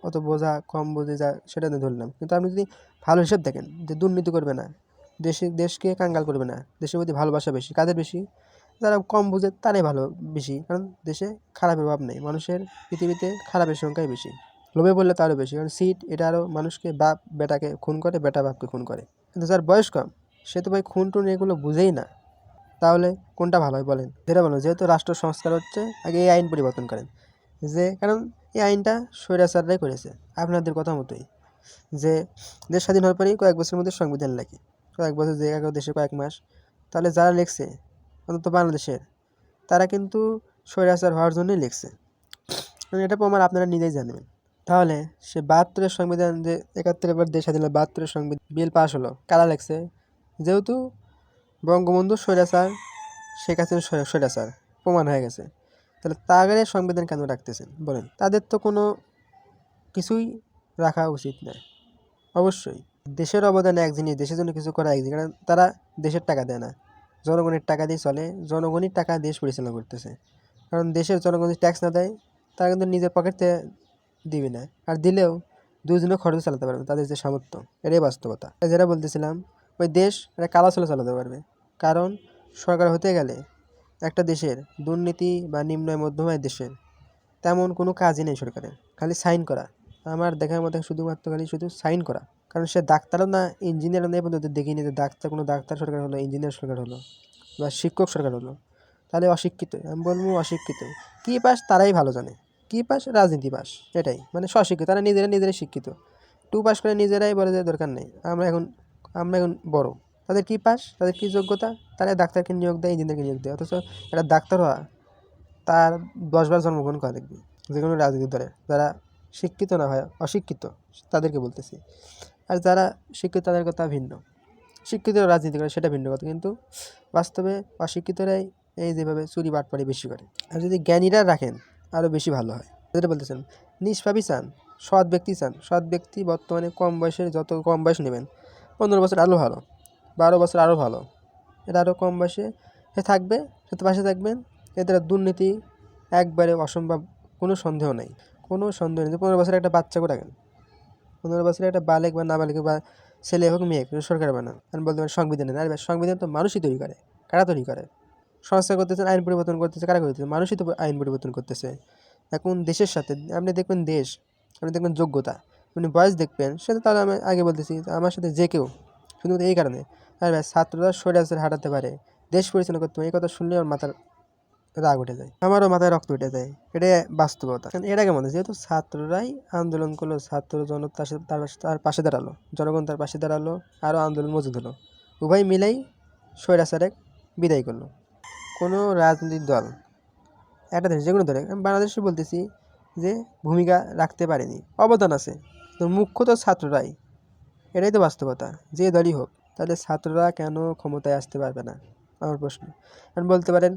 অত বোঝা কম বুঝে যা সেটা নিয়ে ধরলাম। কিন্তু আপনি যদি ভালো হিসেব দেখেন যে দুর্নীতি করবে না, দেশকে কাঙ্গাল করবে না, দেশের প্রতি ভালোবাসা বেশি, কাদের বেশি? যারা কম বুঝে তারাই ভালো বেশি, কারণ দেশে খারাপের অভাব নেই, মানুষের পৃথিবীতে খারাপের সংখ্যাই বেশি, লোভে বললে তারও বেশি, কারণ সিট এটা আরও মানুষকে বাপ বেটাকে খুন করে, বেটা বাপকে খুন করে। কিন্তু যার বয়স কম সে তো ভাই খুন টুন এগুলো বুঝেই না, তাহলে কোনটা ভালো হয় বলেন? যেটা বলো, যেহেতু রাষ্ট্র সংস্কার হচ্ছে আগে এই আইন পরিবর্তন করেন, যে কারণ এই আইনটা স্বৈরাচাররাই করেছে আপনাদের কথা মতোই, যে দেশ স্বাধীন হওয়ার পরেই কয়েক বছরের মধ্যে সংবিধান লেখে, কয়েক বছর যে এক দেশে কয়েক মাস, তাহলে যারা লিখছে অন্তত বাংলাদেশের, তারা কিন্তু স্বৈরাচার হওয়ার জন্যই লিখছে, এটা প্রমাণ আপনারা নিজেই জানবেন। তাহলে সে 72-এর সংবিধান, যে 71 বার দেশ স্বাধীন হলো, 72-এর সংবিধান বিল পাস হলো, কারা লিখছে? যেহেতু বঙ্গবন্ধু স্বৈরাচার, শেখ হাসিনা স্বৈরাচার প্রমাণ হয়ে গেছে, তাহলে তাদের সংবিধান কেন রাখতেছেন বলেন? তাদের তো কোনো কিছুই রাখা উচিত নয়। অবশ্যই দেশের অবদান এক জিনিস, দেশের জন্য কিছু করা এক জিনিস, কারণ তারা দেশের টাকা দেয় না, জনগণের টাকা দিয়ে চলে, জনগণই টাকা দেশ পরিচালনা করতেছে। কারণ দেশের জনগণ যদি ট্যাক্স না দেয়, তারা কিন্তু নিজের পকেট থেকে দিবে না, আর দিলেও দুজনে খরচ চালাতে পারবে তাদের যে সামর্থ্য, এটাই বাস্তবতা। যেটা বলতেছিলাম, ওই দেশ একটা কালা চলে চালাতে পারবে, কারণ সরকার হতে গেলে একটা দেশের দুর্নীতি বা নিম্ন মধ্যম আয়ের দেশের তেমন কোনো কাজই নেই সরকারের, খালি সাইন করা। আমার দেখার মধ্যে শুধুমাত্র খালি শুধু সাইন করা, কারণ সে ডাক্তারও না, ইঞ্জিনিয়ারও নেই পর্যন্ত দেখিনি যে কোনো ডাক্তার সরকার হলো, ইঞ্জিনিয়ার সরকার হলো, বা শিক্ষক সরকার হলো। তাহলে অশিক্ষিত, আমি বলবো অশিক্ষিত। কী পাস তারাই ভালো জানে, কী পাস? রাজনীতি পাস, এটাই মানে স্বশিক্ষিত, তারা নিজেরাই শিক্ষিত, 2 পাস করে নিজেরাই বলে যে দরকার নেই, আমরা এখন বড়। তাদের কী পাস, তাদের কী যোগ্যতা? তারা ডাক্তারকে নিয়োগ দেয়, ইঞ্জিনিয়ারকে নিয়োগ দেয়, অথচ এটা ডাক্তার হওয়া তার 10 বার জন্মগ্রহণ করা দেখবি যে কোনো রাজনীতি দলে, যারা শিক্ষিত না হয় অশিক্ষিত, তাদেরকে বলতেছি। আর যারা শিক্ষিত তাদের কথা ভিন্ন, শিক্ষিতরা রাজনীতি করে সেটা ভিন্ন কথা, কিন্তু বাস্তবে অশিক্ষিতরাই এই যেভাবে চুরি বাটপাড়ি বেশি করে। আর যদি জ্ঞানীরা রাখেন আরও বেশি ভালো হয়। যেটা বলতেছেন নিষ্পাপী চান, সৎ ব্যক্তি চান, সৎ ব্যক্তি বর্তমানে কম বয়সের, যত কম বয়স নেবেন, 15 বছর আরও ভালো, 12 বছর আরও ভালো, এটা আরও কম বয়সে সে থাকবে, সে তো পাশে থাকবেন, এদের দুর্নীতি একবারে অসম্ভব, কোনো সন্দেহ নেই, কোনো সন্দেহ নেই। 15 বছরের একটা বাচ্চাকে রাখেন, 15 বছরের একটা বালেক বা নাবালিক বা ছেলে হোক মেয়ে হোক সরকার বানান। আমি বলতে পারি সংবিধানে, আর সংবিধান তো মানুষই তৈরি করে, কারা তৈরি করে? সংস্কার করতেছেন, আইন পরিবর্তন করতেছে, কারা করতেছে? মানুষই তো আইন পরিবর্তন করতেছে। এখন দেশের সাথে আপনি দেখবেন দেশ, আপনি দেখবেন যোগ্যতা, আপনি বয়স দেখবেন, সেটা তাহলে আমি আগে বলতেছি আমার সাথে যে কেউ, শুধুমাত্র এই কারণে আর ভাই ছাত্ররা স্বৈরাচার হাঁটাতে পারে, দেশ পরিচালনা করতে পারে, এই কথা শুনলে আমার মাথার রাগ উঠে যায়, আমারও মাথায় রক্ত উঠে যায়। এটাই বাস্তবতা। কারণ এটা কেমন, যেহেতু ছাত্ররাই আন্দোলন করলো, ছাত্র জনতা তার পাশে দাঁড়ালো, জনগণ তার পাশে দাঁড়ালো, আরও আন্দোলন মজুদ হলো, উভয় মিলেই স্বৈরাচারে বিদায় করলো। কোনো রাজনৈতিক দল, একটা দেশ যে কোনো দলে, আমি বাংলাদেশে বলতেছি, যে ভূমিকা রাখতে পারেনি, অবদান আছে, তো মুখ্য তো ছাত্ররাই, এটাই তো বাস্তবতা। যে দলই হোক, তাহলে ছাত্ররা কেন ক্ষমতায় আসতে পারবে না, আমার প্রশ্ন। কারণ বলতে পারেন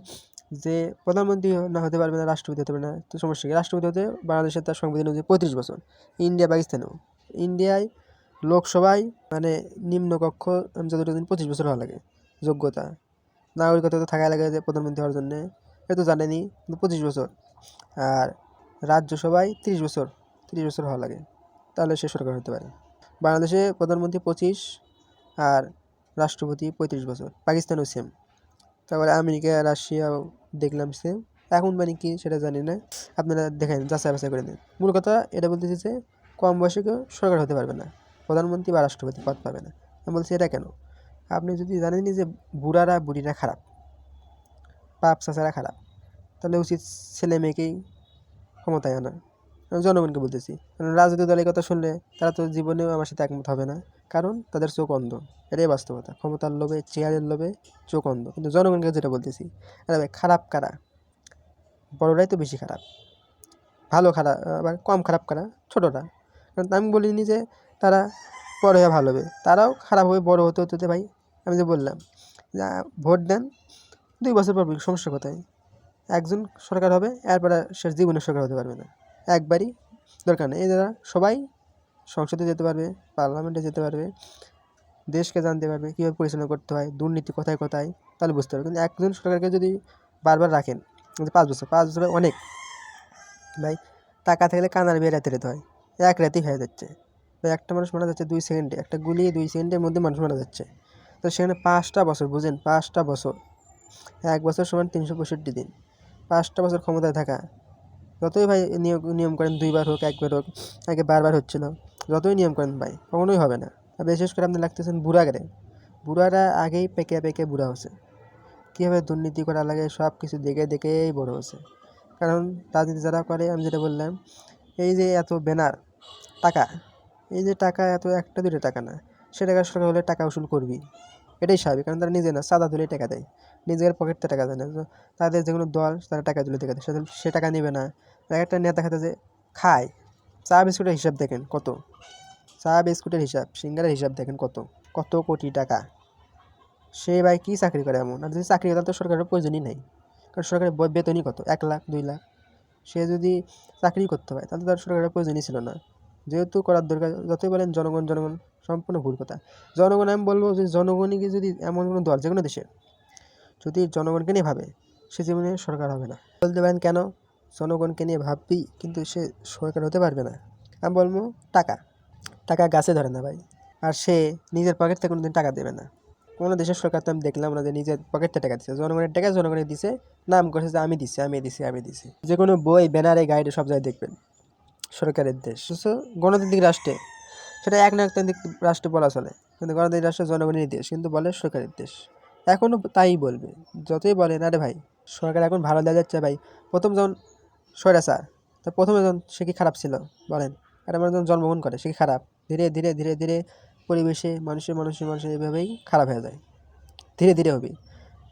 যে প্রধানমন্ত্রী না হতে পারবে না, রাষ্ট্রপতি হতে পারবে না, তো সমস্যা কি? রাষ্ট্রপতি হতে বাংলাদেশের তার সংবিধান অনুযায়ী 35 বছর, ইন্ডিয়া পাকিস্তানেও, ইন্ডিয়ায় লোকসভায় মানে নিম্নকক্ষ আমি যতটুকু দিন 25 বছর হওয়া লাগে যোগ্যতা, নাগরিকত্ব তো থাকা লাগে যে প্রধানমন্ত্রী হওয়ার জন্যে, এ তো জানেনি, কিন্তু 25 বছর। আর রাজ্যসভায় 30 বছর হওয়া লাগে, তাহলে সে সরকার হতে পারে। বাংলাদেশে প্রধানমন্ত্রী 25 আর রাষ্ট্রপতি 35 বছর, পাকিস্তানও সেম, তারপরে আমেরিকা রাশিয়াও দেখলাম সেম। এখন মানে কি সেটা জানি না, আপনারা দেখেন, যাচাই বাছাই করে নিন। মূল কথা এটা বলতেছি যে কম বয়সে কেউ সরকার হতে পারবে না, প্রধানমন্ত্রী বা রাষ্ট্রপতি পদ পাবে না। আমি বলছি এটা কেন? আপনি যদি জানেনই যে বুড়িরা খারাপ, বাপ চাচারা খারাপ, তাহলে উচিত ছেলে মেয়েকেই ক্ষমতায় আনা। আমি জনগণকে বলতেছি, কারণ রাজনৈতিক দলের কথা শুনলে তারা তো জীবনেও আমার সাথে একমত হবে না, কারণ তাদের চোখ অন্ধ, এটাই বাস্তবতা। ক্ষমতার লোভে, চেয়ারের লোভে চোখ অন্ধ। কিন্তু জনগণকে যেটা বলতেছি, আরে ভাই খারাপ কারা? বড়রাই তো বেশি খারাপ, ভালো খারাপ আবার কম খারাপ কারা? ছোটরা। কারণ আমি বলিনি যে তারা বড় হয়ে ভালো হবে, তারাও খারাপ হয়ে বড় হতে হতে হতে ভাই, আমি যে বললাম ভোট দেন 2 বছর পর, সমস্যা কোথায়? একজন সরকার হবে, এরপর আর সে জীবনে সরকার হতে পারবে না, একবারই দরকার নেই। এই যারা সবাই সংসদে যেতে পারবে, পার্লামেন্টে যেতে পারবে, দেশকে জানতে পারবে কীভাবে পরিচালনা করতে হয়, দুর্নীতি কোথায় কোথায়, তাহলে বুঝতে পারবে। কিন্তু একজন সরকারকে যদি বারবার রাখেন, 5 বছরে অনেক ভাই, টাকা থাকলে কানার বিয়ে রাতে যেতে হয়, এক রাতেই হয়ে যাচ্ছে ভাই। একটা মানুষ মারা যাচ্ছে 2 সেকেন্ডে, একটা গুলি 2 সেকেন্ডের মধ্যে মানুষ মারা যাচ্ছে, তো সেখানে 5টা বছর, বুঝেন 5টা বছর, 1 বছর সমান 365 দিন, 5টা বছর ক্ষমতায় থাকা। যতই ভাই নিয়ম করেন, 2বার হোক 1বার হোক, আগে বারবার হচ্ছিল, যতই নিয়ম করেন ভাই কখনোই হবে না। আর বিশেষ করে আপনি লাগতেছেন বুড়ারা আগেই পেকে পেকে বুড়া হচ্ছে, কীভাবে দুর্নীতি করা লাগে সব কিছু দেখে দেখেই বড় হচ্ছে। কারণ রাজনীতি যারা করে, আমি যেটা বললাম, এই যে এত ব্যানার টাকা, এই যে টাকা এত, একটা দুটো টাকা না, সে টাকা সরকার হলে টাকা উসুল করবি, এটাই স্বাভাবিক। কারণ তারা নিজে না, চাঁদা তুলেই টাকা দেয়, নিজের পকেটতে টাকা দেয় না। তো তাদের যেগুলো দল, তারা টাকা তুলে টাকা দেয়, সে টাকা নেবে না। একটা নেতা খাতে যে খায়, চা বিস্কুটের হিসাব দেখেন কত, চা বিস্কুটের হিসাব, সিঙ্গারের হিসাব দেখেন কত, কত কোটি টাকা। সে ভাই কী চাকরি করে এমন? আর যদি চাকরি করে তো সরকারের প্রয়োজনই নেই, কারণ সরকারের বেতনই কত, 1 লাখ 2 লাখ। সে যদি চাকরি করতে হয় তাহলে তার সরকারের প্রয়োজনই ছিল না, যেহেতু করার দরকার। যতই বলেন জনগণ জনগণ, সম্পূর্ণ ভুল কথা। জনগণ, আমি বলবো যে জনগণকে যদি এমন কোনো দল, যে কোনো দেশে যদি জনগণকে নিয়ে ভাবে, সে জীবনে সরকার হবে না। বলতে পারেন কেন? জনগণকে নিয়ে ভাববি কিন্তু সে সরকার হতে পারবে না। আমি বলবো টাকা, টাকা গাছে ধরে না ভাই, আর সে নিজের পকেট থেকে কোনোদিন টাকা দেবে না। কোনো দেশের সরকার তো আমি দেখলাম না যে নিজের পকেটে টাকা দিচ্ছে, জনগণের টাকা জনগণের দিছে, নাম করছে যে আমি দিচ্ছি আমি দিচ্ছি আমি দিচ্ছি। যে কোনো বই, ব্যানারে, গাইডে সব জায়গায় দেখবেন সরকারের দেশ। গণতান্ত্রিক রাষ্ট্রে সেটা একনায়কতান্ত্রিক রাষ্ট্রে বলা চলে, কিন্তু গণতান্ত্রিক রাষ্ট্রে জনগণের দেশ, কিন্তু বলে সরকারের দেশ। এখনও তাই বলবে, যতই বলেন আরে ভাই সরকার এখন ভালো দেওয়া যাচ্ছে ভাই। প্রথম যখন স্বৈরাচার, তা প্রথমে যখন সে কি খারাপ ছিল বলেন? একটা মানুষ যখন জন্মগ্রহণ করে সে কি খারাপ? ধীরে ধীরে ধীরে ধীরে পরিবেশে মানুষের এভাবেই খারাপ হয়ে যায়, ধীরে ধীরে হবে।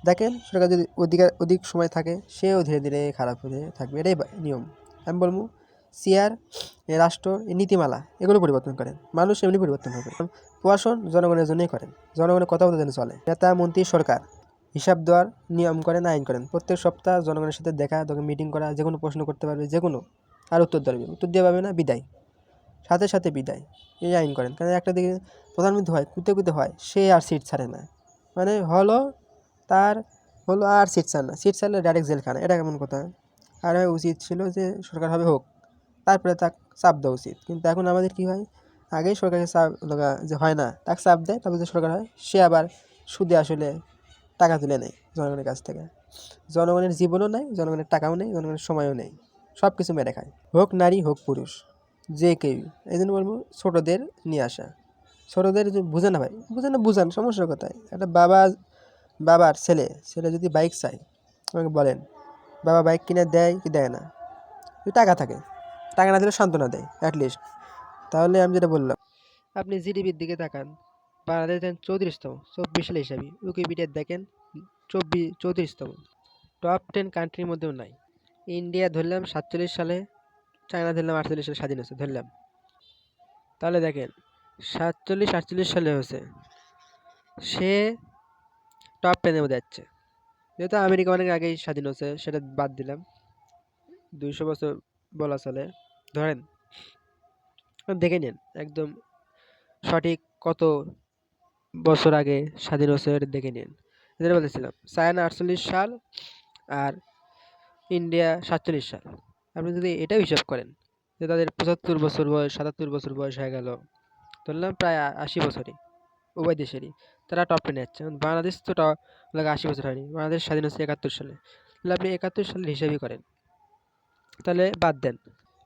দেখেন সরকার যদি অধিক সময় থাকে, সেও ধীরে ধীরে খারাপ হতে থাকবে, এটাই নিয়ম। আমি বলবো চেয়ার, এই রাষ্ট্র, এই নীতিমালা, এগুলো পরিবর্তন করেন, মানুষ এমনি পরিবর্তন হবে। প্রশাসন জনগণের জন্যই করেন, জনগণের কথা বলতে যেন চলে। নেতা মন্ত্রী সরকার হিসাব দেওয়ার নিয়ম করেন, আইন করেন, প্রত্যেক সপ্তাহ জনগণের সাথে দেখা, তখন মিটিং করা, যে কোনো প্রশ্ন করতে পারবে, যে কোনো, আর উত্তর দেবে, উত্তর দিয়ে পাবে না বিদায়, সাথে সাথে বিদায়, এই আইন করেন। কারণ একটা দিকে প্রধানমন্ত্রী হয়, কুতে হয়, সে আর সিট ছাড়ে না, মানে তার হলো আর সিট ছাড় না, সিট ছাড়লে ডাইরেক্ট জেলখানা, এটা কেমন কথা? আর উচিত ছিল যে সরকার হবে হোক, তারপরে তাকে চাপ দেওয়া উচিত। কিন্তু এখন আমাদের কী হয়, আগেই সরকারকে চাপ লগা যে হয় না, তাকে চাপ দেয়, তারপর যে সরকার হয় সে আবার সুদে আসলে টাকা তুলে নেয় জনগণের কাছ থেকে। জনগণের জীবনও নেই, জনগণের টাকাও নেই, জনগণের সময়ও নেই, সব কিছু মেরে খায়, হোক নারী হোক পুরুষ, যে কেউ। এই জন্য বলবো ছোটোদের নিয়ে আসা। ছোটোদের যে বুঝে না ভাই, বুঝে না, বুঝান, সমস্যা কোথায়? একটা বাবার ছেলে যদি বাইক চায়, আমাকে বলেন, বাবা বাইক কিনে দেয় কি দেয় না? যদি টাকা থাকে, টাকা না দিলে সান্ত্বনা দেয় অ্যাটলিস্ট। তাহলে আমি যেটা বললাম, আপনি জিডিপির দিকে তাকান, বাংলাদেশ দেন 34তম, 24 সালে হিসাবে উইকিপিডিয়া দেখেন 34তম, টপ 10 কান্ট্রির মধ্যেও নাই। ইন্ডিয়া ধরলাম 47 সালে, চায়না ধরলাম 48 সালে স্বাধীন হয়েছে ধরলাম। তাহলে দেখেন 47-48 সালে হয়েছে, সে টপ 10-এর মধ্যে যাচ্ছে। যেহেতু আমেরিকা অনেক আগেই স্বাধীন হয়েছে, সেটা বাদ দিলাম, 200 বছর বলা চলে ধরেন। দেখে নিন একদম সঠিক কত বছর আগে স্বাধীন হয়েছে এটা দেখে নিন। যেটা বলেছিলাম, চায়না 48 সাল আর ইন্ডিয়া 47 সাল। আপনি যদি এটাও হিসাব করেন যে তাদের 75 বছর বয়স, 77 বছর বয়স হয়ে গেল, ধরলাম প্রায় 80 বছরই উভয় দেশেরই, তারা টপ 10-এ যাচ্ছে। বাংলাদেশ তো 80 বছর হয়নি, বাংলাদেশ স্বাধীন হচ্ছে 71 সালে। তাহলে আপনি 71 সালের হিসাবই করেন, তাহলে বাদ দেন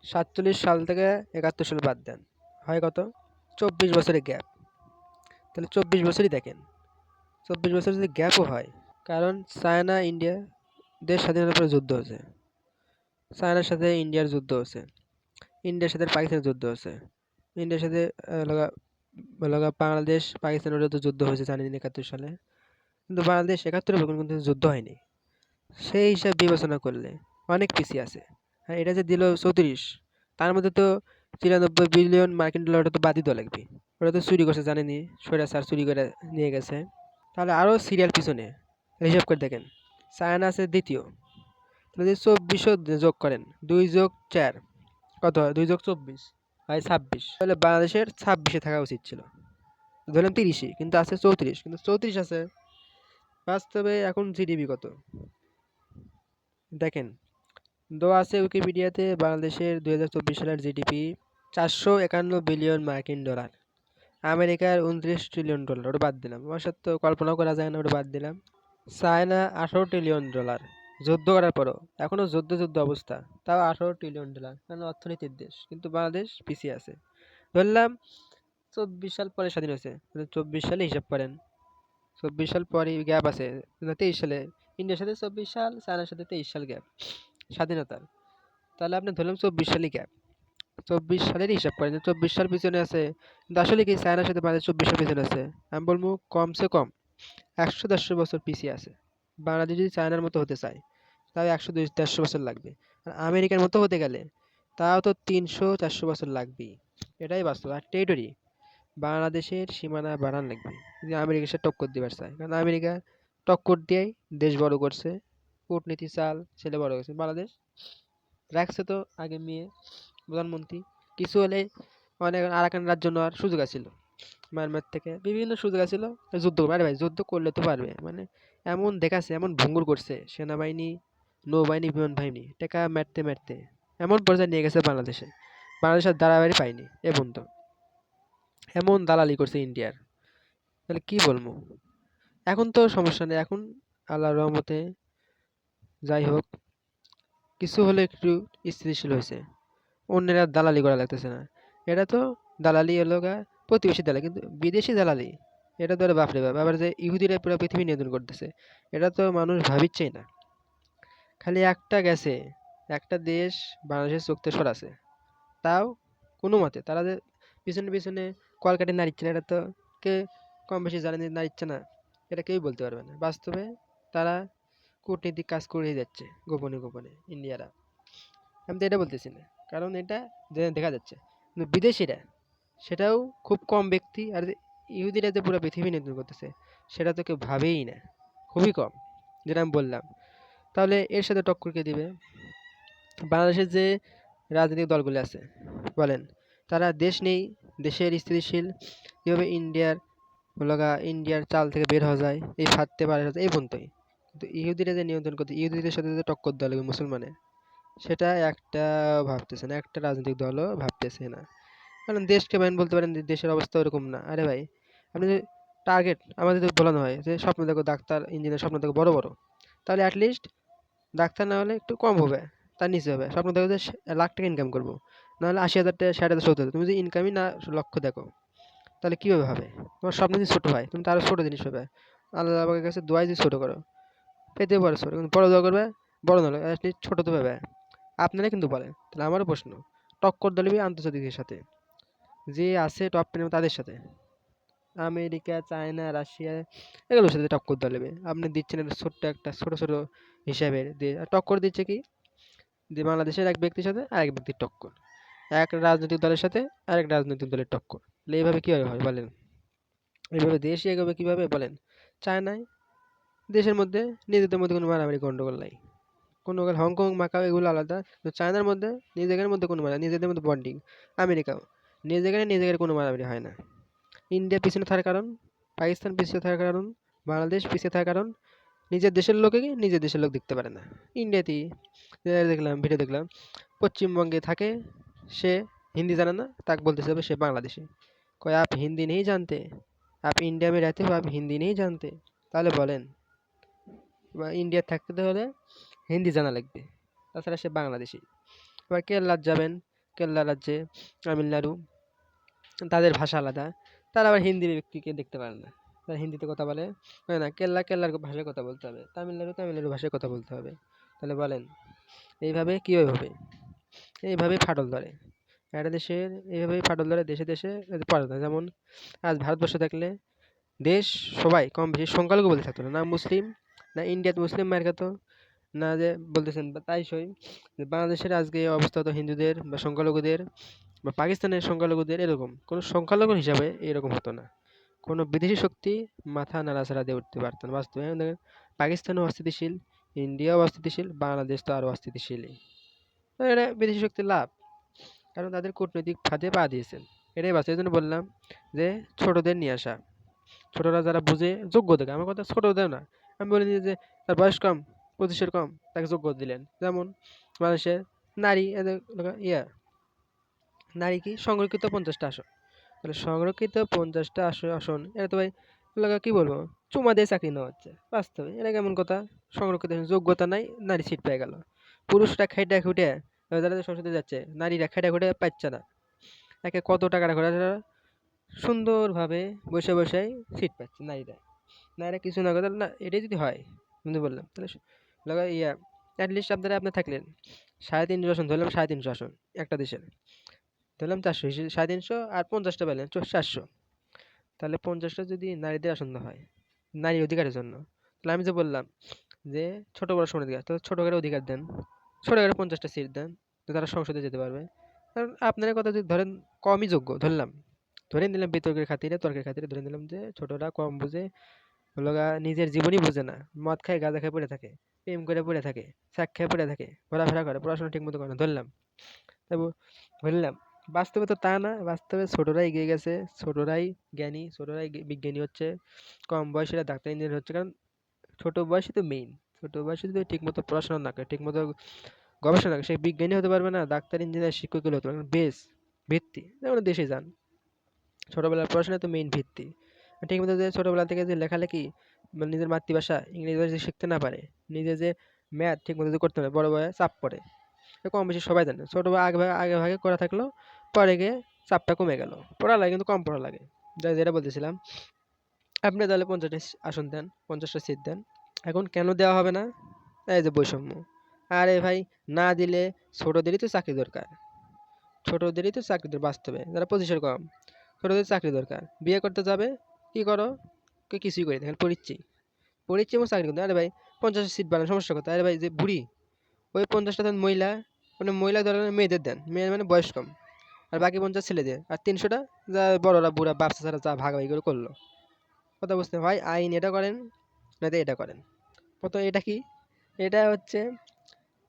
47 সাল থেকে 71 সাল বাদ দেন, হয় কত? 24 বছরের গ্যাপ। তাহলে 24 বছরই দেখেন, 24 বছর যদি গ্যাপও হয়, কারণ চায়না ইন্ডিয়া দেশ স্বাধীনতার পরে যুদ্ধ হয়েছে, চায়নার সাথে ইন্ডিয়ার যুদ্ধ হয়েছে, ইন্ডিয়ার সাথে পাকিস্তানের যুদ্ধ হয়েছে, ইন্ডিয়ার সাথে বাংলাদেশ পাকিস্তানের তো যুদ্ধ হয়েছে জানেন 71 সালে, কিন্তু বাংলাদেশ 71-এ কিন্তু যুদ্ধ হয়নি। সেই হিসাব বিবেচনা করলে অনেক পিছিয়ে আছে। আর এটা যে দিল 34, তার মধ্যে তো 93 বিলিয়ন মার্কিন ডলার তো বাদই দেওয়া লাগবে, ওটা তো চুরি করছে জানেনি, স্বৈরাচার চুরি করে নিয়ে গেছে। তাহলে আরও সিরিয়াল পিছনে হিসাব করে দেখেন, চায়না আছে দ্বিতীয়, যদি 24ও যোগ করেন, 2+4 কত হয়? 2+24 হয় 26। তাহলে বাংলাদেশের 26-এ থাকা উচিত ছিল, ধরলাম 30-ই, কিন্তু আছে 34, কিন্তু 34 আছে। বাস্তবে এখন জিডিপি কত দেখেন, দেওয়া আছে উইকিপিডিয়াতে, বাংলাদেশের 2024 সালের জিডিপি 451 বিলিয়ন মার্কিন ডলার, আমেরিকার 29 ট্রিলিয়ন ডলার, ওটা বাদ দিলাম, আমার সাথে তো কল্পনাও করা যায় না, ওটা বাদ দিলাম। চায়না 18 ট্রিলিয়ন ডলার, যুদ্ধ করার পরও এখনো যুদ্ধ অবস্থা, তাও 18 ট্রিলিয়ন ডলার, কারণ অর্থনীতির দেশ, কিন্তু বাংলাদেশ পিছিয়ে আছে। ধরলাম 24 সাল পরে স্বাধীন হয়েছে, 24 সালে হিসাব করেন, 24 সাল পরে গ্যাপ আছে, 23 সালে ইন্ডিয়ার সাথে 24 সাল, চায়নার সাথে 23 সাল গ্যাপ স্বাধীনতার। তাহলে আপনি ধরলাম 24 সালই গ্যাপ, 24 সালের হিসাব করেন যে 24 সাল পিছনে আছে, কিন্তু আসলে কি চায়নার সাথে বাংলাদেশ 24 সাল পিছনে আছে? আমি বলবো কমসে কম 100-150 বছর পিছিয়ে আছে। বাংলাদেশ যদি চায়নার মতো হতে চায়, তাও 100-150 বছর লাগবে। আর আমেরিকার মতো হতে গেলে তাও তো 300-400 বছর লাগবেই, এটাই বাস্তব। আর টেরিটরি, বাংলাদেশের সীমানা বাড়ান লাগবে যদি আমেরিকার সাথে টক্কর দিবার চায়, কারণ আমেরিকা টক্কর দিয়েই দেশ বড় করছে, কূটনীতি চাল ছেলে বড় করছে। বাংলাদেশ রাখছে তো আগে মেয়ে প্রধানমন্ত্রী, কিছু হলে অনেক আরাকান রাজ্য নেওয়ার সুযোগ আছিল, মায়ানমার থেকে বিভিন্ন সুযোগ আছিল, যুদ্ধ করবে। আরে ভাই যুদ্ধ করলে তো পারবে, মানে এমন দেখাচ্ছে, এমন ভঙ্গুর করছে সেনাবাহিনী, নৌবাহিনী, বিমান বাহিনী, টেকা মারতে মারতে এমন পর্যায়ে নিয়ে গেছে বাংলাদেশে, বাংলাদেশের দাঁড়াবাড়ি পায়নি এ পর্যন্ত, এমন দালালি করছে ইন্ডিয়ার। তাহলে কি বলবো? এখন তো সমস্যা নেই, এখন আল্লাহর রহমতে যাই হোক কিছু হলে একটু স্থিতিশীল হয়েছে, অন্যেরা দালালি করা লাগতেছে না। এটা তো দালালি হলো প্রতিবেশী দালালি, কিন্তু বিদেশি দালালি এটা তো বাপরে বাপ, আবার যে ইহুদিরা পুরো পৃথিবী নিয়ন্ত্রণ করতেছে, এটা তো মানুষ ভাবিচ্ছেই না। খালি একটা গেছে, একটা দেশ বাংলাদেশের চোখতে সরাছে, তাও কোনো মতে তারা যে পিছনে পিছনে কলকাঠি নাড়িচ্ছে না, এটা তো কে কম বেশি জানে যে নাড়িচ্ছে না, এটা কেউই বলতে পারবে না। বাস্তবে তারা কূটনীতিক কাজ করেই যাচ্ছে গোপনে গোপনে ইন্ডিয়ারা। আমি তো এটা বলতেছি না, কারণ এটা দেখা যাচ্ছে, কিন্তু বিদেশিরা সেটাও খুব কম ব্যক্তি, আর যে ইহুদিরা যে পুরো পৃথিবী নিয়ন্ত্রণ করতেছে সেটা তো কেউ ভাবেই না, খুবই কম, যেটা আমি বললাম। তাহলে এর সাথে টক্কর কে দিবে? বাংলাদেশের যে রাজনৈতিক দলগুলো আছে বলেন, তারা দেশ নেই, দেশের স্থিতিশীল কীভাবে ইন্ডিয়ার চাল থেকে বের হওয়া যায়, এই ফাঁদতে পারে এই পর্যন্তই। কিন্তু ইহুদিরা যে নিয়ন্ত্রণ করতে, ইহুদিদের সাথে যে টক্কর দেওয়া লাগবে মুসলমানের, সেটা একটা ভাবতেছে না, একটা রাজনৈতিক দলও ভাবতেছে না। কারণ দেশকে ভাই বলতে পারেন যে দেশের অবস্থা ওরকম না। আরে ভাই আপনি যে টার্গেট আমাদের যদি বলানো হয় যে স্বপ্ন দেখো ডাক্তার, ইঞ্জিনিয়ার স্বপ্ন দেখো বড়, বড়। তাহলে এট লিস্ট ডাক্তার না হলে একটু কম হবে, তার নিচে হবে। স্বপ্ন দেখো যে লাখ টাকা ইনকাম করবো, নাহলে ৮০,০০০ টাকা, ৬০,০০০, ৭০,০০০। তুমি যদি ইনকামই না লক্ষ্য দেখো তাহলে কীভাবে হবে? তোমার স্বপ্ন যদি ছোটো হয় তুমি তো আরও ছোটো জিনিস পাবে। আল্লাহ পাকের কাছে দোয়াই যদি ছোটো করো পেতে পারো ছোটো, কিন্তু বড় দোয়া করবে বড় না হলে অ্যাটলিস্ট ছোটো তো পাবে। আপনারা কিন্তু বলেন, তাহলে আমারও প্রশ্ন, টক্কর দিবে আন্তর্জাতিকের সাথে, যে আছে টপ টেনে তাদের সাথে, আমেরিকা, চায়না, রাশিয়া, এগুলোর সাথে টক্কর দিবে। আপনি দিচ্ছেন একটা ছোট্ট একটা ছোট ছোট হিসাবের দিয়ে, আর টক্কর দিচ্ছে কি, যে বাংলাদেশের এক ব্যক্তির সাথে আরেক ব্যক্তির টক্কর, এক রাজনৈতিক দলের সাথে আরেক রাজনৈতিক দলের টক্কর। তাহলে এইভাবে কীভাবে হয় বলেন? এইভাবে দেশ এগোবে কীভাবে বলেন? চায়নায় দেশের মধ্যে নিজেদের মধ্যে কোনো মারামারি গন্ডগোল নাই, কোনো হংকং, মাকাও এগুলো আলাদা, তো চায়নার মধ্যে নিজেদের মধ্যে কোনো নিজেদের মধ্যে বন্ডিং। আমেরিকাও নিজেদের কোনো মারামারি হয় না। ইন্ডিয়া পিছনে থাকার কারণ, পাকিস্তান পিছিয়ে থাকার কারণ, বাংলাদেশ পিছিয়ে থাকার কারণ, নিজের দেশের লোকে কি নিজের দেশের লোক দেখতে পারে না। ইন্ডিয়াতেই দেখলাম, ভিডিও দেখলাম, পশ্চিমবঙ্গে থাকে, সে হিন্দি জানে না, তাকে বলতেছে হবে সে বাংলাদেশি। কয় আপ হিন্দি নেই জানতে, আপ ইন্ডিয়া में रहते हो, आप হিন্দি নেই জানতে। তাহলে বলেন, ইন্ডিয়ার থাকতে হলে হিন্দি জানা লাগবে, তাছাড়া সে বাংলাদেশি। এবার কেরালার যাবেন, কেরালা রাজ্যে, তামিলনাড়ু, তাদের ভাষা আলাদা, তারা আবার হিন্দি ব্যক্তিকে দেখতে পারে না, তারা হিন্দিতে কথা বলে না, কেরালার ভাষায় কথা বলতে হবে, তামিলনাড়ু ভাষায় কথা বলতে হবে। তাহলে বলেন এইভাবে কীভাবে হবে? এইভাবেই ফাটল ধরে একটা দেশের, এইভাবেই ফাটল ধরে দেশে দেশে পড়ে। যেমন আজ ভারতবর্ষ দেখলে দেশ সবাই কম বেশি সংখ্যালঘু বলতে থাকতো না, মুসলিম, না ইন্ডিয়াতে মুসলিম মার খেত, না যে বলতেছেন তাই সই যে বাংলাদেশের আজকে এই অবস্থা, তো হিন্দুদের বা সংখ্যালঘুদের বা পাকিস্তানের সংখ্যালঘুদের এরকম কোনো সংখ্যালঘু হিসাবে এরকম হতো না। কোনো বিদেশি শক্তি মাথা নাড়াচাড়া দিয়ে উঠতে পারত না বাস্তবে। এখন দেখেন পাকিস্তানও অস্থিতিশীল, ইন্ডিয়াও অস্থিতিশীল, বাংলাদেশ তো আরও অস্থিতিশীলই। তো এটা বিদেশি শক্তির লাভ, কারণ তাদের কূটনৈতিক ফাঁদে পা দিয়েছেন। এটাই বাস্তব। এই জন্য বললাম যে ছোটদের নিয়ে আসা, ছোটরা যারা বুঝে যোগ্য দেখে, আমার কথা ছোটদের না, আমি বলি যে তার বয়স কম, 25-এর কম, তাকে যোগ্য দিলেন। যেমন বাংলাদেশের নারী নারী কি সংরক্ষিত 50টা আসন, তাহলে সংরক্ষিত 50টা আসন, এটা তো ভাই কি বলবো, চুমা দিয়ে চাকরি নেওয়া হচ্ছে বাস্তবে। এটা কেমন কথা? সংরক্ষিত আসন, যোগ্যতা নাই, নারী সিট পেয়ে গেল। পুরুষরা খাইটা খুঁটে যারা সংসদে যাচ্ছে, নারীরা খাইটা খুঁটে পাচ্ছে না, একে কত টাকা করে সুন্দরভাবে বসে বসেই সিট পাচ্ছে নারীরা। নারীরা কিছু না করে, তাহলে না এটাই যদি হয়, কিন্তু বললাম তাহলে অ্যাটলিস্ট আপনার থাকলেন 350 আসন, ধরলাম 350 আসন একটা দেশের, ধরলাম 400, 350 আর 50টা পেলেন 400। তাহলে 50টা যদি নারীদের আসন হয় নারী অধিকারের জন্য, তাহলে আমি যে বললাম যে ছোট বড় সমান অধিকার, তো ছোট করে অধিকার দেন, ছোট করে 50টা সিট দেন, তো তারা সংসদে যেতে পারবে। কারণ আপনার কথা যদি ধরেন কমই যোগ্য ধরলাম, ধরে নিলাম বিতর্কের খাতিরে, তর্কের খাতিরে ধরে নিলাম যে ছোটরা কম বুঝে, নিজের জীবনই বুঝে না, মদ খায়, গাঁজা খেয়ে পড়ে থাকে, প্রেম করে পড়ে থাকে, শাক খেয়ে পড়ে থাকে, ঘোরাফেরা করে, পড়াশোনা ঠিক মতো করে না, ধরলাম। তারপর ধরলাম বাস্তবে তো তা না, বাস্তবে ছোটরাই এগিয়ে গেছে, ছোটরাই জ্ঞানী, ছোটরাই বিজ্ঞানী হচ্ছে, কম বয়সীরা ডাক্তার ইঞ্জিনিয়ার হচ্ছে। কারণ ছোট বয়সই তো মেইন, ছোট বয়সে যদি ঠিক মতো পড়াশোনা না করে, ঠিক মতো গবেষণা করে, সে বিজ্ঞানী হতে পারবে না, ডাক্তার ইঞ্জিনিয়ার শিক্ষক হতে পারবে না। বেস ভিত্তি, যেমন দেশে যান, ছোটবেলার পড়াশোনা তো মেইন ভিত্তি। ঠিক মতো যে ছোটবেলা থেকে যে লেখালেখি মানে নিজের মাতৃভাষা ইংরেজি ভাষা শিখতে না পারে, নিজে যে ম্যাথ ঠিক মতো করতে পারে, বড় বয়ে চাপ পড়ে, কম বেশি সবাই জানে। ছোট আগে ভাগে করা থাকলো, পরে গিয়ে চাপটা কমে গেল, পড়া লাগে কিন্তু কম পড়া লাগে। যেটা বলতেছিলাম, আপনি তাহলে 50টা আসন দেন, 50টা সিট দেন। এখন কেন দেওয়া হবে না? এই যে বৈষম্য। আরে ভাই, না দিলে ছোটদেরই তো চাকরি দরকার, ছোটদেরই তো চাকরি দরকার বাস্তবে, যারা পজিশন কম, ছোটদের চাকরি দরকার। বিয়ে করতে যাবে, কি করো? কিছুই করি না, খালি পড়িচ্ছি পড়িচ্ছি এবং চাকরি করতে। আরে ভাই 50 সিট বানান, সমস্যা কথা? আরে ভাই যে বুড়ি, ওই 50টা দেন মহিলা, মানে মহিলা ধরেন মেয়েদের দেন, মেয়ের মানে বয়স কম, আর বাকি 50 ছেলেদের, আর 300টা যা বড়রা বুড়া বাচ্চা ছাড়া যা ভাগাভাগি করে করলো। কথা বুঝতে হয়, আইন এটা করেন, নয়তো এটা করেন। প্রথম এটা কি, এটা হচ্ছে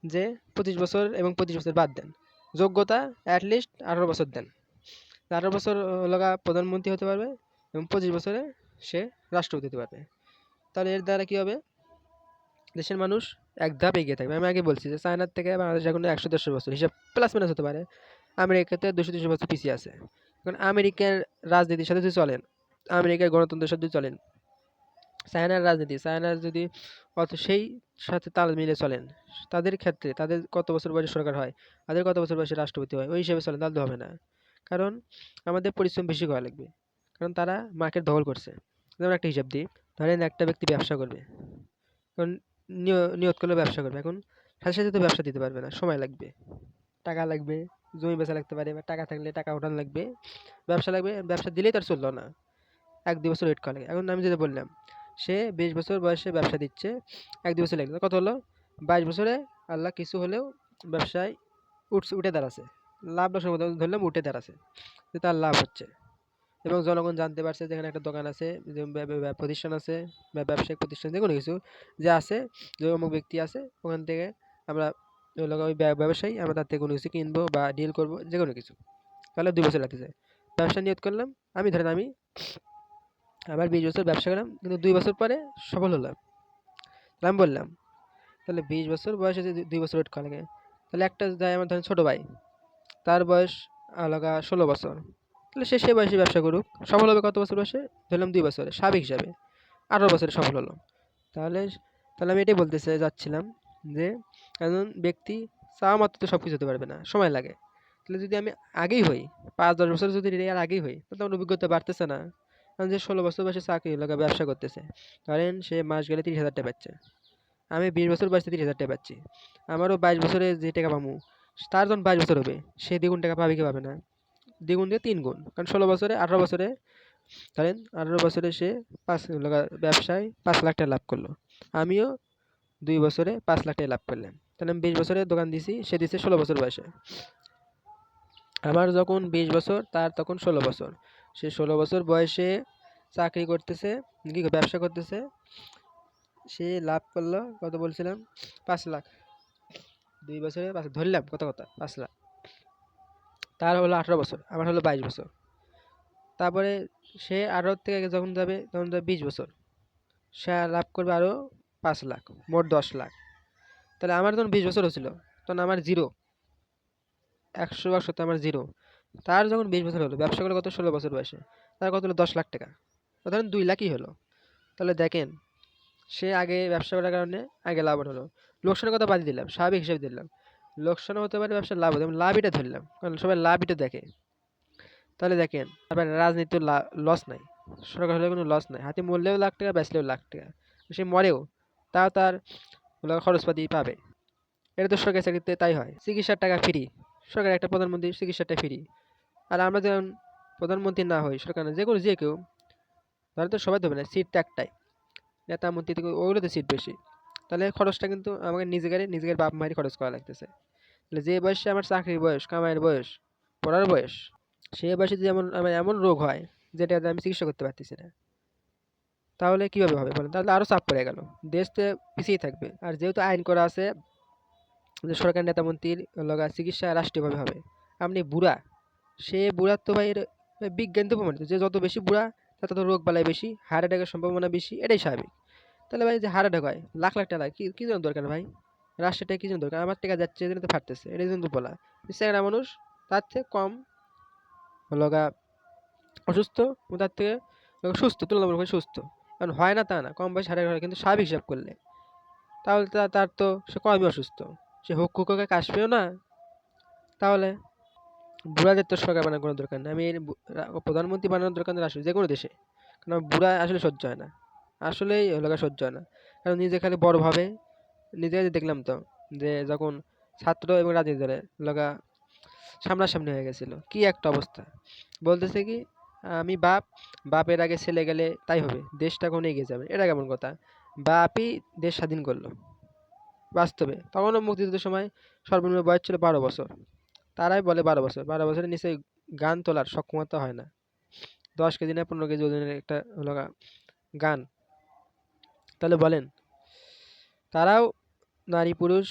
যে 25 বছর এবং 25 বছর বাদ দেন, যোগ্যতা অ্যাটলিস্ট 18 বছর দেন। 18 বছর লগা প্রধানমন্ত্রী হতে পারবে এবং 25 বছরে সে রাষ্ট্রপতি হতে পারবে। তাহলে এর দ্বারা কি হবে? দেশের মানুষ এক ধাপ এগিয়ে থাকবে। আমি আগে বলছি যে চায়নার থেকে বাংলাদেশ এখন 100-150 বছর হিসাব প্লাস মাইনাস হতে পারে, আমেরিকাতে 200-300 বছর পিছিয়ে আছে। এখন আমেরিকার রাজনীতির সাথে যদি চলেন, আমেরিকার গণতন্ত্রের সাথে যদি চলেন, চায়নার রাজনীতি, চায়নার যদি সেই সাথে তাল মিলে চলেন, তাদের ক্ষেত্রে তাদের কত বছর বয়সে সরকার হয়, তাদের কত বছর বয়সে রাষ্ট্রপতি হয়, ওই হিসেবে চলেন তাহলে তো হবে না। কারণ আমাদের পরিশ্রম বেশি করা লাগবে, কারণ তারা মার্কেট দখল করছে। যেমন একটা হিসাব দিই, ধরেন একটা ব্যক্তি ব্যবসা করবে, কারণ নিয়ত করলে ব্যবসা করবে, এখন সাথে সাথে তো ব্যবসা দিতে পারবে না, সময় লাগবে, টাকা লাগবে, জমি বেচা লাগতে পারে, বা টাকা থাকলে টাকা উঠান লাগবে, ব্যবসা লাগবে, ব্যবসা দিলেই তার চললো না, 1-2 বছর ওয়েট করা লাগে। এখন আমি যেটা বললাম, সে 20 বছর বয়সে ব্যবসা দিচ্ছে, 1-2 বছর লাগবে, কত হলো 22 বছরে আল্লাহ কিছু হলেও ব্যবসায় উঠে দাঁড়াছে, লাভ লোকসান মধ্যে ধরলাম উঠে দাঁড়াছে, যে তার লাভ হচ্ছে, এবং জনগণ জানতে পারছে যেখানে একটা দোকান আছে, যে প্রতিষ্ঠান আছে, বা ব্যবসায়িক প্রতিষ্ঠান যে কোনো কিছু যে আছে, যে অমুক ব্যক্তি আছে, ওখান থেকে আমরা ওই ব্যবসায়ী আমরা তার থেকে কোনো কিছু কিনবো বা ডিল করবো যে কোনো কিছু, তাহলে 2 বছর লাগতেছে। ব্যবসা নিয়ত করলাম, আমি ধরেন আমি আমার 20 বছর ব্যবসা করলাম, কিন্তু 2 বছর পরে সফল হলাম, তাহলে আমি বললাম, তাহলে 20 বছর বয়সে যদি 2 বছর ওয়েট করা লাগে, তাহলে একটা যায় আমার ধরেন ছোটো ভাই, তার বয়স আলাদা 16 বছর, তাহলে সে বয়সে ব্যবসা করুক, সফল হবে কত বছর বয়সে, ধরলাম 2 বছরে, স্বাভাবিক হিসাবে 18 বছরে সফল হলো। তাহলে তাহলে আমি এটাই বলতে যাচ্ছিলাম যে একজন ব্যক্তি চাওয়া মাত্র তো সব কিছু হতে পারবে না, সময় লাগে। তাহলে যদি আমি আগেই হই, 5-10 বছর যদি আর আগেই হই, তাহলে আমার অভিজ্ঞতা বাড়তেছে না। কারণ যে 16 বছর বয়সে চাকরি লাগা ব্যবসা করতেছে, ধরেন সে মাস গেলে 30,000 টাকা পাচ্ছে, আমি 20 বছর বয়সে 30,000 টাকা পাচ্ছি, আমারও 22 বছরে যে টাকা পাবো, তার যখন 22 বছর হবে, সে দ্বিগুণ টাকা পাবে কি পাবে না, দ্বিগুণ দিয়ে 3 গুণ, কারণ 16 বছরে 18 বছরে ধরেন 18 বছরে সে ব্যবসায় 5 লাখ টাকা লাভ করলো, আমিও 2 বছরে 5 লাখ টাকা লাভ করলাম, তাহলে আমি 20 বছরে দোকান দিছি, সে দিচ্ছে 16 বছর বয়সে, আমার যখন 20 বছর তার তখন 16 বছর, সে 16 বছর বয়সে চাকরি করতেছে, কি ব্যবসা করতেছে, সে লাভ করলো কত বলছিলাম, 5 লাখ, 2 বছরে 5 ধরলাম কত কথা 5 লাখ, তার হলো 18 বছর, আমার হলো 22 বছর, তারপরে সে 18 থেকে যখন যাবে তখন যাবে 20 বছর, সে লাভ করবে আরও 5 লাখ, মোট 10 লাখ। তাহলে আমার যখন 20 বছর হচ্ছিল, তখন আমার জিরো, 100 ভাগ সত্তর আমার জিরো, তার যখন 20 বছর হলো, ব্যবসা করলে কত 16 বছর বয়সে, তার কত হলো 10 লাখ টাকা, ধরেন 2 লাখই হলো। তাহলে দেখেন, সে আগে ব্যবসা করার কারণে আগে লাভ হলো, লোকসানের কথা বাদ দিলাম, স্বাভাবিক হিসেবে দিলাম, লোকসানও হতে পারে ব্যবসার লাভ হতে, আমি লাভ এটা ধরলাম, কারণ সবাই লাভ এটা দেখে। তাহলে দেখেন, আবার রাজনীতির লস নাই, সরকার হলে কোনো লস নাই, হাতে মরলেও লাখ টাকা, বেচলেও লাখ টাকা, সে মরেও তাও তার খরচপাতি পাবে, এটা তো সরকারি চাকরিতে তাই হয়। চিকিৎসার টাকা ফ্রি, সরকার একটা প্রধানমন্ত্রী চিকিৎসাটা ফ্রি। আর আমরা যেমন প্রধানমন্ত্রী না হই, সরকার না, যে কোনো যে কেউ, ধরেন তো সবাই দেবে না, সিট তো একটাই, নেতা মন্ত্রী থেকে ওগুলোতে সিট বেশি, তাহলে খরচটা কিন্তু আমাকে নিজেদের বাপ মায়েরই খরচ করা লাগতেছে। তাহলে যে বয়সে আমার চাকরির বয়স, কামাইয়ের বয়স, পড়ার বয়স, সেই বয়সে যদি আমার এমন রোগ হয় যেটা আমি চিকিৎসা করতে পারতেছি না, তাহলে কিভাবে হবে বলেন, তাহলে আরও চাপ পড়ে গেল, দেশ তো পিছিয়ে থাকবে। আর যেহেতু আইন করা আছে যে সরকার নেতা মন্ত্রীর চিকিৎসা রাষ্ট্রীয়ভাবে হবে, আপনি বুড়া, সে বুড়ার তো ভাই বিজ্ঞান তো প্রমাণিত যে যত বেশি বুড়া তার তত রোগ বালাই বেশি, হার্ট অ্যাটাকের সম্ভাবনা বেশি, এটাই স্বাভাবিক। তাহলে ভাই যে হার্ট অ্যাটাক হয় লাখ লাখ টাকা কি কি জন্য দরকার ভাই, রাষ্ট্রটা কি জন্য দরকার, আমার টাকা যাচ্ছে এজন্য তো ফাটতেছে, এটাই জন্য তো বলা, চেংড়া মানুষ তার থেকে কম লগা অসুস্থ, তার থেকে সুস্থ, তুলনামূলকভাবে সুস্থ, কারণ হয় না তা না, কম বয়সে হার্ট অ্যাটাক হয়, কিন্তু স্বাভাবিক হিসাব করলে তাহলে তার তো সে কমই অসুস্থ, সে হুক্কুকে কাশবেও না। তাহলে বুড়াদের তো সরকার বানানোর কোনো দরকার নেই, আমি এর প্রধানমন্ত্রী বানানোর দরকার নেই রাষ্ট্র যে কোনো দেশে, কারণ বুড়া আসলে সহ্য হয় না, আসলেই সহ্য হয় না, কারণ নিজে খালি বড় ভাবে, নিজে দেখলাম তো যে যখন ছাত্র এবং রাজনীতি দলের সামনাসামনি হয়ে গেছিল, কি একটা অবস্থা, বলতেছে কি আমি বাপের আগে ছেলে গেলে তাই হবে, দেশটা কোন এগিয়ে যাবে, এটা কেমন কথা, বাপই দেশ স্বাধীন করলো বাস্তবে, তখনও মুক্তিযুদ্ধের সময় সর্বনিম্ন বয়স ছিল 12 বছর, তারাই বলে 12 বছর, 12 বছরের নিচে গান তোলার সক্ষমতা হয় না, 10 কেজি না 15 কেজি ওজনের একটা গান, তাহলে বলেন, তারাও নারী পুরুষ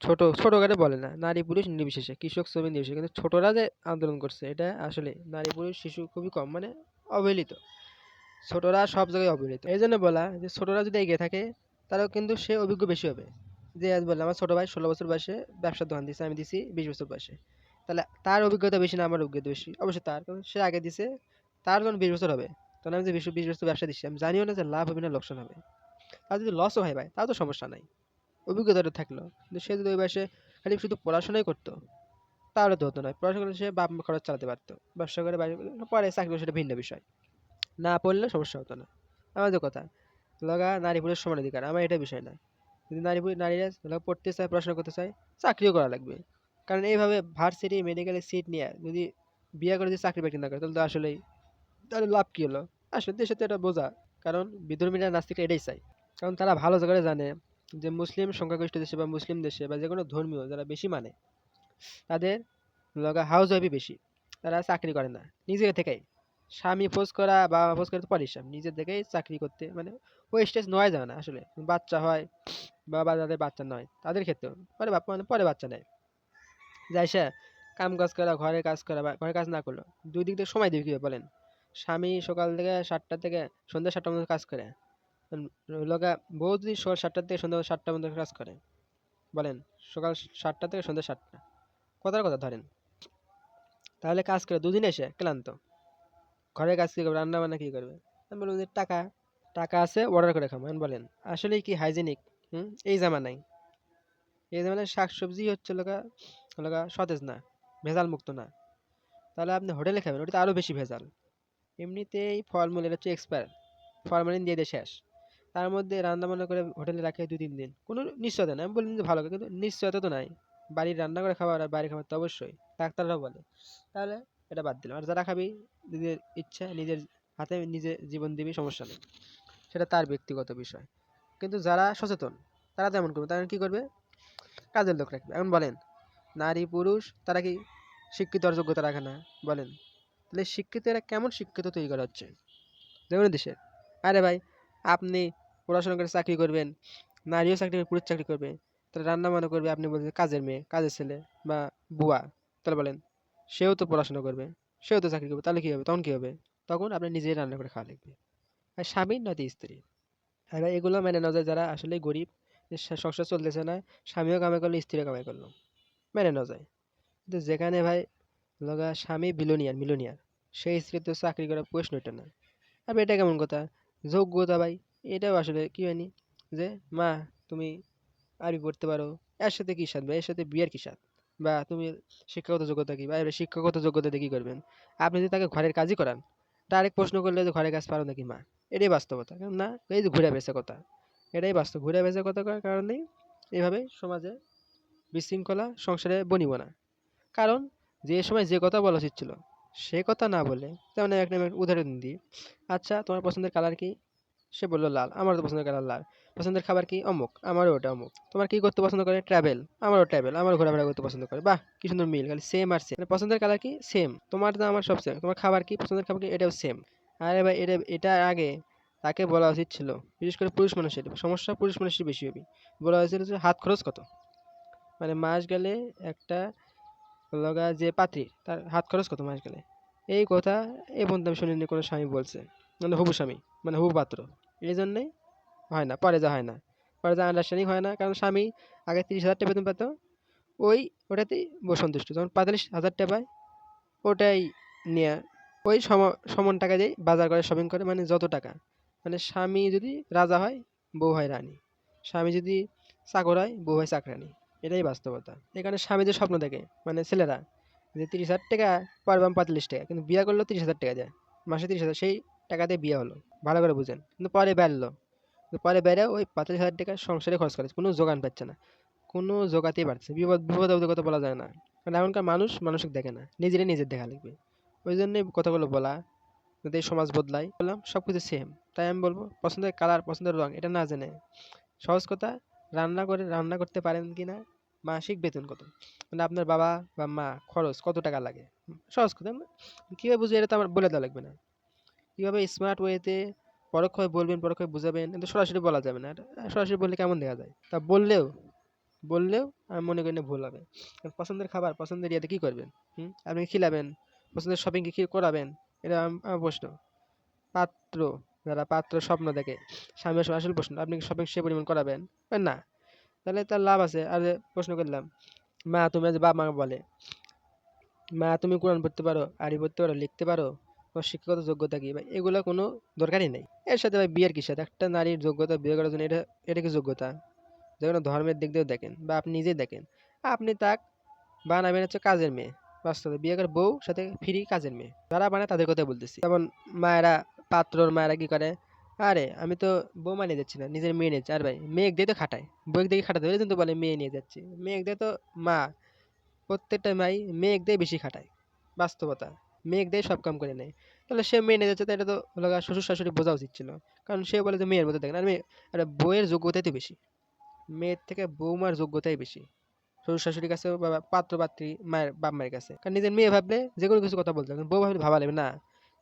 ছোট ছোট করে বলে না, নারী পুরুষ নির্বিশেষে, কৃষক শ্রমিক নির্বিশেষে, কিন্তু ছোটরা যে আন্দোলন করছে এটা আসলে নারী পুরুষ শিশু খুবই কম, মানে অবহেলিত, ছোটরা সব জায়গায় অবহেলিত, এই জন্য বলা যে ছোটরা যদি এগিয়ে থাকে তারাও কিন্তু সে অভিজ্ঞ বেশি হবে। যে আজ বললাম আমার ছোট ভাই 16 বছর বয়সে ব্যবসার দোকান দিচ্ছে, আমি দিছি 20 বছর বয়সে, তাহলে তার অভিজ্ঞতা বেশি না আমার অভিজ্ঞতা বেশি? অবশ্যই তার, কারণ সে আগে দিছে। তার যখন 20 বছর হবে, তখন আমি যে 20 বছর ব্যবসা দিচ্ছি, আমি জানিও না যে লাভ হবে না লোকসান হবে। আর যদি লসও হয় ভাই, তাও তো সমস্যা নাই, অভিজ্ঞতাটা থাকলো। কিন্তু সে যদি ওই বয়সে খালি শুধু পড়াশোনাই করতো, তাহলে তো হতো না। পড়াশোনা করলে সে বাপ মা খরচ চালাতে পারতো, ব্যবসা করে বাইরে পরে চাকরি করে, সেটা ভিন্ন বিষয়। না পড়লে সমস্যা হতো না। আমাদের কথা লগা নারী পুরুষ সমান অধিকার, আমার এটা বিষয় না। যদি নারীরা পড়তে চায়, পড়াশোনা করতে চায়, চাকরিও করা লাগবে। কারণ এইভাবে ভার্সিটি মেডিকেলের সিট নিয়ে যদি বিয়ে করে যদি চাকরি বাকরি না করে, তাহলে তো আসলেই, তাহলে লাভ কি হলো? আসলে দেশে তো এটা বোঝা। কারণ বিধর্মীরা নাস্তিকরা এটাই চায়। কারণ তারা ভালো করে জানে যে মুসলিম সংখ্যাগরিষ্ঠ দেশে বা মুসলিম দেশে বা যে কোনো ধর্মীয় যারা বেশি মানে, তাদের লগা হাউস ওয়াইফই বেশি। তারা চাকরি করে না নিজে থেকেই। স্বামী ফোর্স করা বা ফোর্স করে তো পারিস, নিজের থেকেই চাকরি করতে, মানে ওই স্টেজ নেওয়া যায় না আসলে। বাচ্চা হয় বা যাদের বাচ্চা নয় তাদের ক্ষেত্রেও পরে মানে পরে বাচ্চা নেয়, যাই সে কাম কাজ করা, ঘরের কাজ করা বা ঘরের কাজ না করলো, দুই দিক থেকে সময় দিবে কিভাবে বলেন? স্বামী সকাল থেকে 7টা থেকে সন্ধ্যা 7টার মধ্যে কাজ করে, লগা বউ যদি সকাল 7টা থেকে সন্ধ্যা 7টার মধ্যে কাজ করে, বলেন সকাল 7টা থেকে সন্ধ্যা 7টা, কথার কথা ধরেন, তাহলে কাজ করে দুদিন এসে ক্লান্ত, ঘরের কাজ কি করবে, রান্না বান্না কি করবে? আমি বলবো যে টাকা, টাকা আছে অর্ডার করে খাবো। এখন বলেন আসলে কি হাইজেনিক? এই জামানায়, এই জামানায় শাকসবজি হচ্ছে লগা লগা সতেজ না, ভেজাল মুক্ত না। তাহলে আপনি হোটেলে খাবেন, ওটা তো আরো বেশি ভেজাল। এমনিতেই ফলমূল এটা হচ্ছে এক্সপায়ার, ফরমালিন দিয়ে দিয়ে শেষ। তার মধ্যে রান্না বান্না করে হোটেলে রাখে 2-3 দিন, কোনো নিশ্চয়তা নেই। আমি বলি যে ভালো, কিন্তু নিশ্চয়তা তো নাই। বাড়ির রান্না করে খাবার আর বাইরে খাবার তো অবশ্যই, ডাক্তাররাও বলে। তাহলে এটা বাদ দিলাম। আর যারা খাবি নিজের ইচ্ছা, নিজের হাতে নিজে জীবন দিবি, সমস্যা নেই, সেটা তার ব্যক্তিগত বিষয়। কিন্তু যারা সচেতন, তারা তেমন করবে। তারা কি করবে? কাজের লোক রাখবে। এখন বলেন নারী পুরুষ তারা কি শিক্ষিত হওয়ার যোগ্যতা রাখে না? বলেন, তাহলে শিক্ষিত এরা কেমন শিক্ষিত তৈরি করা হচ্ছে যেমন দেশে? আরে ভাই, আপনি পড়াশোনা করে চাকরি করবেন, নারীও চাকরি করবে, পুরুষ চাকরি করবে, তাহলে রান্না বান্না করবে, আপনি বলছেন কাজের মেয়ে, কাজের ছেলে বা বুয়া, তাহলে বলেন সেও তো পড়াশোনা করবে, সেও তো চাকরি করবে, তাহলে কি হবে? তখন কি হবে? তখন আপনি নিজেই রান্না করে খাওয়া লাগবে, আর স্বামী নয়তো স্ত্রী। আর ভাই এগুলো মেনে নেওয়া যায় যারা আসলে গরিব, যে সংসার চলতেছে না, স্বামীও কামাই করলো, স্ত্রীও কামাই করলো, মেনে নেওয়া যায়। কিন্তু যেখানে ভাই লগা স্বামী বিলোনিয়ার মিলোনিয়ার, সেই স্ত্রী তো চাকরি করার প্রশ্ন এটা না। আর এটা কেমন কথা? যোগ্যতা ভাই, এটাও আসলে কি হয়নি যে মা তুমি আরবি পড়তে পারো, এর সাথে কি সাথ ভাই? এর সাথে বিয়ের কি সাথ? বা তুমি শিক্ষাগত যোগ্যতা কি ভাই? শিক্ষাগত যোগ্যতা দিয়ে কি করবেন? আপনি যদি তাকে ঘরের কাজই করান, ডাইরেক্ট প্রশ্ন করলে যে ঘরের কাজ পারো নাকি মা, এটাই বাস্তবতা। কারণ না, এই যে ঘুরে বেঁচে কথা, এটাই বাস্তব। ঘুরে বেঁচে কথা করার কারণেই এভাবে সমাজে বিশৃঙ্খলা, সংসারে বনিব না। কারণ যে সময় যে কথা বলা উচিত ছিল সে কথা না বলে, যেমন একটা আমি একটা উদাহরণ দিই। আচ্ছা তোমার পছন্দের কালার কি? সে বলল লাল, আমারও তো পছন্দের কালার লাল। পছন্দের খাবার কি? অমুক, আমারও ওটা অমুক। তোমার কি করতে পছন্দ করে? ট্রাভেল, আমারও ট্রাভেল, আমারও ঘোরাফেরা করতে পছন্দ করে। বাহ, কি সুন্দর মিল, খালি সেম আর সেম। পছন্দের কালার কি? সেম। তোমার তো আমার সব সেম। তোমার খাবার কি? পছন্দের খাবার কি? এটাও সেম। আরে ভাই, এটা আগে তাকে বলা উচিত ছিল, বিশেষ করে পুরুষ মানুষের সমস্যা, পুরুষ মানুষের বেশি হবে। বলা হয়েছিল যে হাত খরচ কত, মানে মাস গেলে একটা লগা যে পাত্রী, তার হাত খরচ কত মাস গেলে, এই কথা এই পর্যন্ত আমি শুনিনি কোনো স্বামী বলছে, মানে হবু স্বামী, মানে হবু পাত্র। এই জন্যই হয় না, পরে যা হয় না, পরে যা আন্ডারস্ট্যান্ডিং হয় না। কারণ স্বামী আগে 30,000 টাকা বেতন পেত, ওই ওটাতেই সন্তুষ্ট। যখন 45,000 টাকা পায়, ওটাই নিয়ে ওই সমান টাকা দিয়ে বাজার করে, শপিং করে, মানে যত টাকা, মানে স্বামী যদি রাজা হয়, বউ হয় রানী। স্বামী যদি চাকর হয়, বউ হয় চাকরানী। এটাই বাস্তবতা। এখানে স্বামীদের স্বপ্ন দেখে, মানে ছেলেরা, যে 30,000 টাকা পারবাম 45 টাকা, কিন্তু বিয়ে করলো 30,000 টাকা দেয়, মাসে 30,000, সেই টাকাতে বিয়ে হলো, ভালো করে বুঝেন। কিন্তু পরে বেরলো, পরে বেড়ে ওই 45,000 টাকা সংসারে খরচ করে, কোনো যোগান পাচ্ছে না, কোনো জোগাতেই পারছে না। বিপদ আপদের কথা বলা যায় না। কারণ এখনকার মানুষ মানুষকে দেখে না, নিজেরাই নিজের দেখা লিখবে। ওই জন্যই কথাগুলো বলা, যাতে এই সমাজ বদলায়। বললাম সব কিছু সেম, তাই আমি বলবো পছন্দের কালার, পছন্দের রং এটা না জেনে, সহজ কথা, রান্না করতে পারেন কিনা, মাসিক বেতন কত, মানে আপনার বাবা বা মা খরচ কত টাকা লাগে, সহজ কথা। কীভাবে বুঝবে এটা তো আমার বলে দেওয়া লাগবে না। কীভাবে স্মার্ট ওয়েতে পরোক্ষভাবে বলবেন, পরোক্ষভাবে বুঝাবেন, কিন্তু সরাসরি বলা যাবে না। সরাসরি বললে কেমন দেখা যায়? তা বললেও আমি মনে করি না ভুল হবে। কারণ পছন্দের খাবার পছন্দের ইয়েতে কী করবেন? আপনি খিলাবেন, পছন্দের শপিং কি করাবেন? এটা আমার প্রশ্ন। পাত্র, যারা পাত্র স্বপ্ন দেখে, স্বামী আসল প্রশ্ন, আপনি কি শপিং সে পরিমাণ করাবেন? না, তাহলে তার লাভ আছে। আর যে প্রশ্ন করলাম, মা তুমি, যে বাবা মা বলে মা তুমি কোরআন পড়তে পারো, আরবি পড়তে পারো, লিখতে পারো, তোমার শিক্ষাগত যোগ্যতা কি? ভাই এগুলো কোনো দরকারই নেই। এর সাথে ভাই বিয়ের কিসের? একটা নারীর যোগ্যতা বিয়ে করার জন্য এটা কি যোগ্যতা? যেকোনো ধর্মের দিক দিয়েও দেখেন বা আপনি নিজেই দেখেন, আপনি তাক বানাবেন হচ্ছে কাজের মেয়ে। বাস্তবে বিয়ে করে বউ সাথে ফ্রি কাজের মেয়ে যারা বানায় তাদের কথাই বলতেছি। যেমন মায়েরা, পাত্রর মায়েরা কি করে, আরে আমি তো বৌমা নিয়ে যাচ্ছি না, নিজের মেয়ে নিয়েছি। আর ভাই মেয়ে দিয়ে তো খাটায়, বউ দিয়ে খাটাতে হলে কিন্তু বলে মেয়ে নিয়ে যাচ্ছি। মেয়ে দিয়ে তো মা, প্রত্যেকটা মাই মেয়ে দিয়ে বেশি খাটায়। বাস্তবতা, মেয়ে দিয়ে সব কাম করে নেয়। তাহলে সে মেয়ে নিয়ে যাচ্ছে, তো এটা তো হলো গিয়ে শ্বশুর শাশুড়ি বোঝা উচিত ছিল। কারণ সে বলে যে মেয়ের মতো দেখেন, আর মেয়ে, আরে বউয়ের যোগ্যতাই তো বেশি, মেয়ের থেকে বৌমার যোগ্যতাই বেশি শ্বশুর শাশুড়ির কাছে বা পাত্র পাত্রী মায়ের বাপ মায়ের কাছে। কারণ নিজের মেয়ে ভাবলে যে কোনো কিছু কথা বলতে হবে, বউ ভাবলে ভাবা লাগবে না,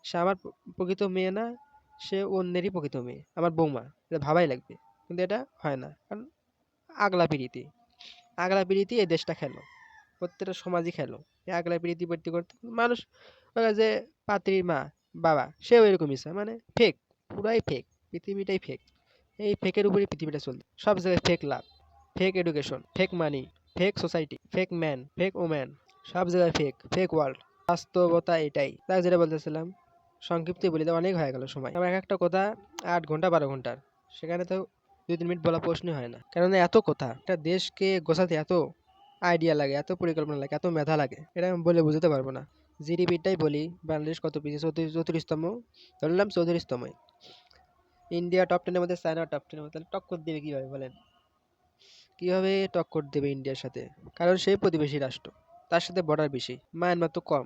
সে আমার প্রকৃত মেয়ে না, সে অন্যেরই প্রকৃত মেয়ে, আমার বৌমা, এটা ভাবাই লাগবে। কিন্তু এটা হয় না, কারণ আগলা পিড়িতি, আগলা পিড়িতি এই দেশটা খেলো, প্রত্যেকটা সমাজই খেলো এই আগলা পিড়িতি করতে করতে মানুষ বলে যে পাত্রীর মা বাবা সেও এরকমই চায়, মানে ফেক, পুরাই ফেক, পৃথিবীটাই ফেক। এই ফেকের উপরে পৃথিবীটা চলছে, সব জায়গায় fake love, fake education, fake money, fake society, fake man, fake woman, সব জায়গায় ফেক, ফেক ওয়ার্ল্ড। বাস্তবতা এটাই। তাই যেটা বলতেছিলাম, সংক্ষিপ্ত বলি তো অনেক হয়ে গেল সময় আমার, এক একটা কথা 8 ঘন্টা 12 ঘন্টার, সেখানে তো 2-3 মিনিট বলা প্রশ্নই হয় না। কারণ এত কথা, একটা দেশকে গোছাতে এত আইডিয়া লাগে, এত পরিকল্পনা লাগে, এত মেধা লাগে, এটা আমি বলে বুঝতে পারবো না। জিডিপিটাই বলি, বাংলাদেশ কত পিছিয়ে, 34তম, ধরলাম 34তম। ইন্ডিয়া টপ 10-এর মধ্যে, চায়না টপ 10-এর মধ্যে, তাহলে টক্কর দেবে কিভাবে বলেন? কিভাবে টক্কর দেবে ইন্ডিয়ার সাথে? কারণ সেই প্রতিবেশী রাষ্ট্র, তার সাথে বর্ডার বেশি। মায়ানমার তো কম,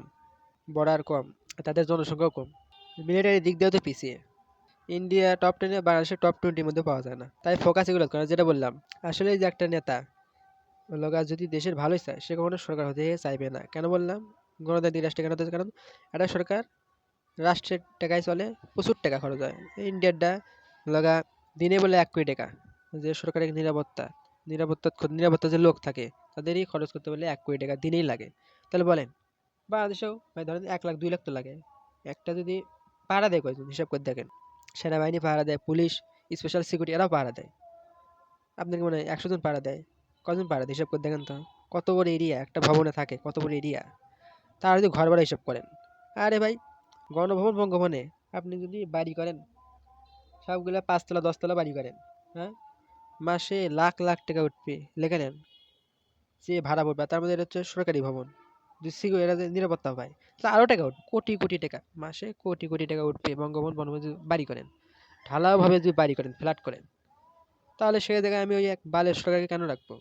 বর্ডার কম, তাদের জনসংখ্যাও কম, মিলিটারি দিক দিয়েও তো পিছিয়ে। ইন্ডিয়া টপ 10-এ, বাংলাদেশের টপ 20-র মধ্যে পাওয়া যায় না। তাই ফোকাস এগুলো করে, যেটা বললাম। আসলে এই যে একটা নেতা লোক যদি দেশের ভালোই চায়, সে কখনো সরকার হতে চাইবে না। কেন বললাম গণতান্ত্রিক রাষ্ট্রে কেন হতে? কারণ একটা সরকার রাষ্ট্রের টাকায় চলে, প্রচুর টাকা খরচ হয়। ইন্ডিয়ারটা লগা দিনে বলে 1 কোটি টাকা, যে সরকারের নিরাপত্তা, নিরাপত্তা যে লোক থাকে তাদেরই খরচ করতে বলে 1 কোটি টাকা দিনেই লাগে। তাহলে বলেন বাংলাদেশেও ভাই ধরেন 1 লাখ 2 লাখ তো লাগে। একটা যদি পাহারা দেয় কয়জন হিসাব করে দেখেন, সেনাবাহিনী পাহারা দেয়, পুলিশ, স্পেশাল সিকিউরিটি এরাও পাহারা দেয়। আপনার কি মনে হয় 100 জন পাহারা দেয়? কজন পাহারা দেয় হিসাব করে দেখেন তো। কত বড় এরিয়া একটা ভবনে থাকে, কত বড় এরিয়া, তার যদি ঘর ভাড়া হিসাব করেন, আরে ভাই গণভবন বঙ্গভবনে আপনি যদি বাড়ি করেন, সবগুলা 5 তলা 10 তলা বাড়ি করেন, হ্যাঁ, মাসে লাখ লাখ টাকা উঠবে। লেখা নেন যে ভাড়া পড়বে, তার মধ্যে এটা হচ্ছে সরকারি ভবন, যদি সিকিউর এরা যে নিরাপত্তা পায়, তা আরো টাকা উঠবে, কোটি কোটি টাকা, মাসে কোটি কোটি টাকা উঠবে বঙ্গভবন বনভবন যদি বাড়ি করেন, ঢালাও ভাবে যদি বাড়ি করেন, ফ্ল্যাট করেন। তাহলে সেই জায়গায় আমি ওই এক বালের সরকারকে কেন রাখবো?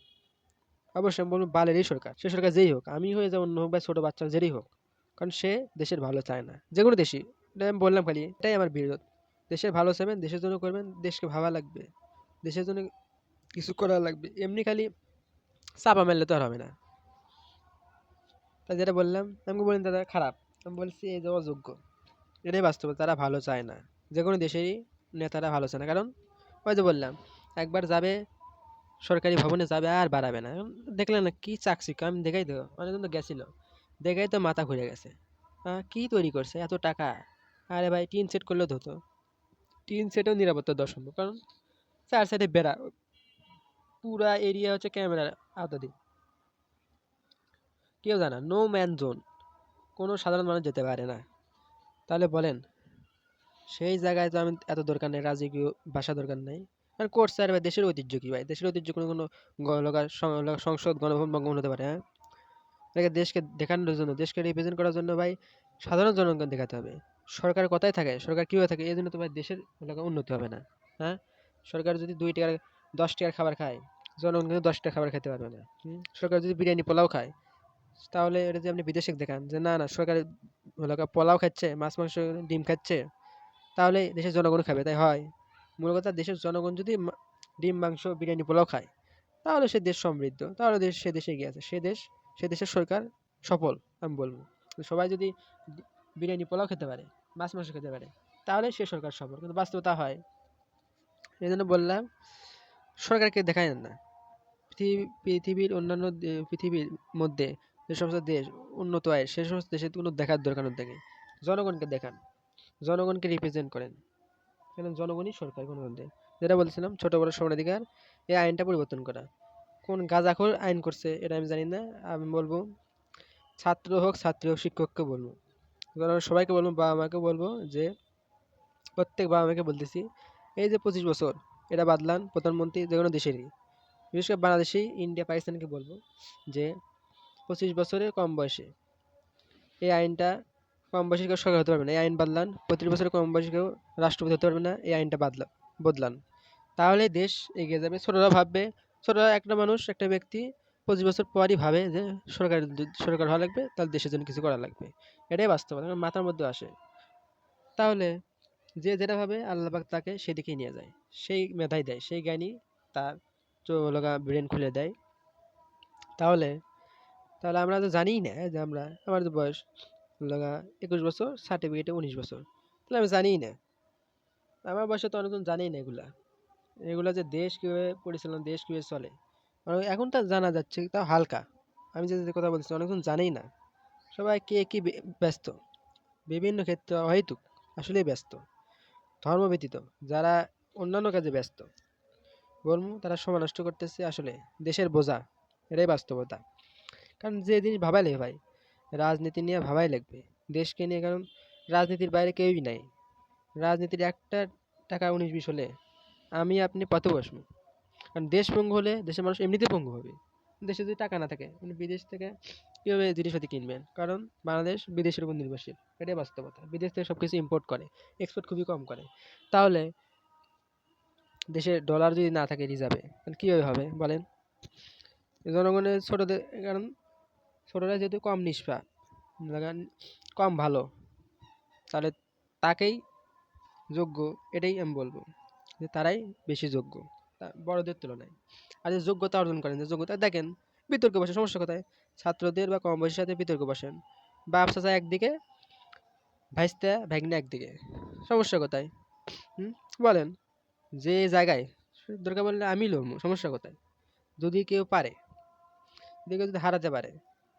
অবশ্যই আমি বলবো বালেরই সরকার, সে সরকার যেই হোক, আমি হয়ে যাবো, অন্য হোক বা ছোট বাচ্চা যেই হোক, কারণ সে দেশের ভালো চায় না। যে কোনো দেশই, এটা আমি বললাম খালি, এটাই আমার বিরোধ। দেশের ভালো চাইবেন, দেশের জন্য করবেন, দেশকে ভাবা লাগবে, দেশের জন্য কিছু করা লাগবে। এমনি খালি চাপা মারলে তো আর হবে না। তাই যেটা বললাম, আমাকে বলেন দাদা খারাপ, আমি বলছি এই যে অযোগ্য, এটাই বাস্তব, তারা ভালো চায় না। যে কোনো দেশেরই নেতারা ভালো চায় না, কারণ ওই যে বললাম, একবার যাবে সরকারি ভবনে যাবে আর বাড়াবে না। এখন দেখলেন না কি চাকচিক্য, আমি দেখাই তো, অনেকজন তো গেছিল, দেখাই তো মাথা ঘুরে গেছে। কি তৈরি করছে এত টাকা? আরে ভাই টিন সেট করলেও তো হতো, টিন সেটেও নিরাপত্তা দেওয়া সম্ভব, কারণ 4 সাইডে বেড়া, পুরা এরিয়া হচ্ছে ক্যামেরার আওতাধীন, কেউ জানা, নো ম্যান জোন, কোনো সাধারণ মানুষ যেতে পারে না। তাহলে বলেন সেই জায়গায় তো আমি এত দরকার নেই, রাজকীয় ভাষা দরকার নেই। আর করছে, আর ভাই দেশের ঐতিহ্য কি? ভাই দেশের ঐতিহ্য কোনো কোনো সংসদ গণভবন বঙ্গভবন হতে পারে? হ্যাঁ, এটাকে দেশকে দেখানোর জন্য, দেশকে রিপ্রেজেন্ট করার জন্য ভাই সাধারণ জনগণ দেখাতে হবে। সরকার কথাই থাকে, সরকার কিভাবে থাকে, এই জন্য তো ভাই দেশের উন্নতি হবে না। হ্যাঁ, সরকার যদি 2 টাকার 10 টাকার খাবার খায়, জনগণ কিন্তু 10 টাকার খাবার খেতে পারবে না। সরকার যদি বিরিয়ানি পোলাও খায়, তাহলে এটা যে আপনি বিদেশে দেখান যে না না সরকার পোলাও খাচ্ছে, মাছ মাংস ডিম খাচ্ছে, তাহলে দেশের জনগণ খাবে, তাই হয়? মূল কথা, দেশের জনগণ যদি ডিম মাংস বিরিয়ানি পোলাও খায়, তাহলে সে দেশ সমৃদ্ধ, তাহলে সে দেশে এগিয়ে আছে, সে দেশের সরকার সফল, আমি বলবো। সবাই যদি বিরিয়ানি পোলাও খেতে পারে, মাছ মাংস খেতে পারে, তাহলে সে সরকার সফল। কিন্তু বাস্তবতা হয়, এই জন্য বললাম সরকারকে দেখায় না। পৃথিবীর অন্যান্য পৃথিবীর মধ্যে যে সমস্ত দেশ উন্নত হয়, সে সমস্ত দেশে কোনো দেখার দরকার নেই, জনগণকে দেখান, জনগণকে রিপ্রেজেন্ট করেন, কারণ জনগণই সরকার গণতন্ত্রে। যেটা বলছিলাম ছোট বড় সমানাধিকার, এই আইনটা পরিবর্তন করা। কোন গাঁজাখোর আইন করছে এটা আমি জানি না, আমি বলবো ছাত্র হোক ছাত্রী হোক শিক্ষককে বলবো, কারণ সবাইকে বলবো, বাবা মাকে বলবো যে প্রত্যেক বাবা মাকে বলতেছি এই যে 25 বছর এটা বাদলান প্রধানমন্ত্রী যে কোনো দেশেরই, বিশেষ করে বাংলাদেশি ইন্ডিয়া পাকিস্তানকে বলবো যে 25 বছরের কম বয়সে এই আইনটা, কম বয়সী কেউ সরকার হতে পারবে না এই আইন বাদলান, 25 বছরের কম বয়সী কেউ রাষ্ট্রপতি হতে পারবে না এই আইনটা বদলান। তাহলে দেশ এগিয়ে যাবে। ছোটরা ভাববে, ছোটরা একটা মানুষ একটা ব্যক্তি 25 বছর পরই ভাবে যে সরকার হওয়া লাগবে, তাহলে দেশের জন্য কিছু করা লাগবে। এটাই বাস্তবতা, কারণ মাথার মধ্যে আসে। তাহলে যে যেটা ভাবে আল্লাহ পাক তাকে সেদিকেই নিয়ে যায়, সেই মেধাই দেয়, সেই জ্ঞানী তার লগা ব্রেন খুলে দেয়। তাহলে তাহলে আমরা তো জানিই না যে আমার তো বয়স লগা 21 বছর, সার্টিফিকেটে 19 বছর, তাহলে আমি জানিই না। আমার বয়সে তো অনেকজন জানেই না এগুলা, এগুলা যে দেশ কিভাবে পরিচালনা, দেশ কিভাবে চলে, এখন তো জানা যাচ্ছে তাও হালকা। আমি যে কথা বলছি অনেকজন জানেই না। সবাই কে কি ব্যস্ত, বিভিন্ন ক্ষেত্রে অহেতুক আসলেই ব্যস্ত। ধর্ম ব্যতীত যারা অন্যান্য কাজে ব্যস্ত, বলবো তারা সময় নষ্ট করতেছে, আসলে দেশের বোঝা। এটাই বাস্তবতা। কারণ যে জিনিস ভাবাই লাগবে ভাই, রাজনীতি নিয়ে ভাবাই লাগবে, দেশকে নিয়ে। কারণ রাজনীতির বাইরে কেউই নাই। রাজনীতির একটা টাকা 19-20 হলে আমি আপনি পথে বসবো। কারণ দেশ পঙ্গু হলে দেশের মানুষ এমনিতেই পঙ্গু হবে। দেশে যদি টাকা না থাকে আপনি বিদেশ থেকে কীভাবে জিনিসপাতি কিনবেন? কারণ বাংলাদেশ বিদেশের উপর নির্ভরশীল, এটাই বাস্তবতা। বিদেশ থেকে সব কিছু ইম্পোর্ট করে, এক্সপোর্ট খুবই কম করে। তাহলে দেশে ডলার যদি না থাকে রিজার্ভে, তাহলে কীভাবে হবে বলেন? জনগণের ছোটদের, কারণ ছোটরা যেহেতু কম নিষ্পাপ, কম ভালো, তাহলে তাকেই যোগ্য, এটাই আমি বলবো যে তারাই বেশি যোগ্য বড়দের তুলনায়। আর যে যোগ্যতা অর্জন করেন, যে যোগ্যতা দেখেন, বিতর্ক বসে, সমস্যা কোথায়? ছাত্রদের বা কম বয়সের সাথে বিতর্ক বসেন, বাপ চাচা একদিকে, ভাইস্তা ভাগ্নে একদিকে, সমস্যা কোথায়? হুম, বলেন? যে জায়গায় দরকার বললে আমি লড়বো, সমস্যা কোথায়? যদি কেউ পারে, যদি কেউ যদি হারাতে পারে,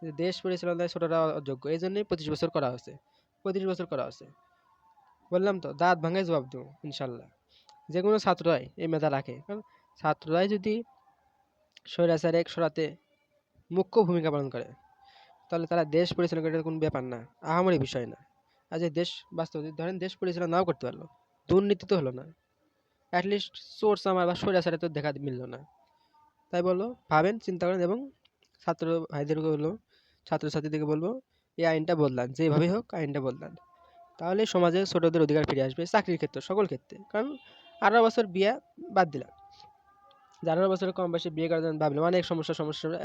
যে দেশ পরিচালনায় ছোটরা অযোগ্য, এই জন্যই 25 বছর করা হয়েছে। 25 বছর করা হয়েছে, বললাম তো, দাঁত ভাঙাই জবাব দেবো ইনশাল্লাহ। যে কোনো ছাত্ররাই এই মেধা রাখে, কারণ ছাত্ররাই যদি স্বৈরাচারে সরাতে মুখ্য ভূমিকা পালন করে, তাহলে তারা দেশ পরিচালনা করে, এটা কোনো ব্যাপার না, আহামরি বিষয় না। আর যে দেশ বাস্তব ধরেন দেশ পরিচালনা নাও করতে পারলো, দুর্নীতি তো হলো না, অ্যাটলিস্ট চোর চামার বা স্বৈরাচারে তো দেখা মিললো না। তাই বললো ভাবেন, চিন্তা করেন, এবং ছাত্র ভাইদেরকে বললো, ছাত্রছাত্রীদেরকে বলবো এই আইনটা বদলান, যেভাবেই হোক আইনটা বদলান। তাহলে সমাজে ছোটদের অধিকার ফিরে আসবে, চাকরির ক্ষেত্রে, সকল ক্ষেত্রে। কারণ 18 বছর বিয়ে বাদ দিলাম, যে 18 বছরের কম বয়সে বিয়ে করার জন্য ভাবলাম অনেক সমস্যা,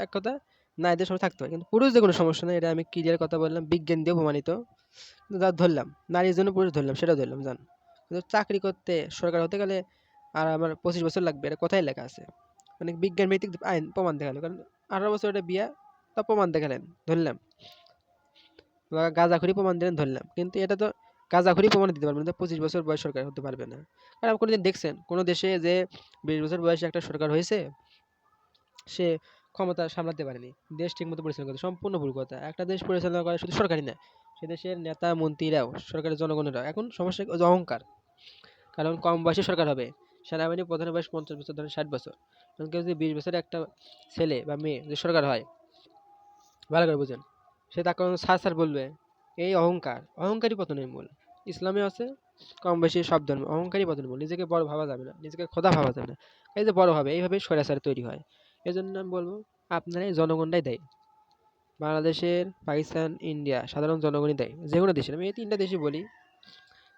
এক কথা, নারীদের সময় থাকতে হয়, কিন্তু পুরুষদের কোনো সমস্যা নেই, এটা আমি ক্লিয়ার কথা বললাম, বিজ্ঞান দিয়ে প্রমাণিত। কিন্তু যা ধরলাম নারীর জন্য পুরুষ ধরলাম, সেটাও ধরলাম জান। কিন্তু চাকরি করতে, সরকার হতে গেলে আর আমার 25 বছর লাগবে, এটা কোথায় লেখা আছে? মানে বিজ্ঞান ভিত্তিক আইন প্রমাণ দেখালো, কারণ 18 বছর এটা বিয়া, তা প্রমাণ দেখালেন, ধরলাম। গাঁজাখুরি প্রমাণ দিলেন, ধরলাম। কিন্তু এটা তো গাঁজাখুরি প্রমাণ দিতে পারবেন না, 25 বছর বয়স সরকার হতে পারবে না। আর আপনি কোনোদিন দেখছেন কোনো দেশে যে 20 বছর বয়সে একটা সরকার হয়েছে, সে ক্ষমতা সামলাতে পারেনি, দেশ ঠিকমতো পরিচালনা করতে? সম্পূর্ণ ভুল কথা। একটা দেশ পরিচালনা করে শুধু সরকারই না, সে দেশের নেতা মন্ত্রীরাও, সরকারের জনগণেরাও। এখন সমস্যা ওই যে অহংকার, কারণ কম বয়সে সরকার হবে। সেনাবাহিনী প্রধানের বয়স 50 বছর, ধরেন 60 বছর। কারণ কেউ যদি 20 বছরের একটা ছেলে বা মেয়ে যদি সরকার হয়, ভালো করে বুঝেন, সে তাকে স্যার বলবে, এই অহংকার, অহংকারই পতনের মূল। ইসলামে আছে কম বেশি সব ধর্ম, অহংকারই পতনের মূল। নিজেকে বড় ভাবা যাবে না, নিজেকে খোদা ভাবা যাবে না। এই যে বড় হবে, এইভাবে স্বৈরাচার তৈরি হয়। এই জন্য আমি বলবো আপনারা এই জনগণটাই দেয়, বাংলাদেশের, পাকিস্তান, ইন্ডিয়া, সাধারণ জনগণই দেয়, যে কোনো দেশের। আমি এই 3টা দেশই বলি,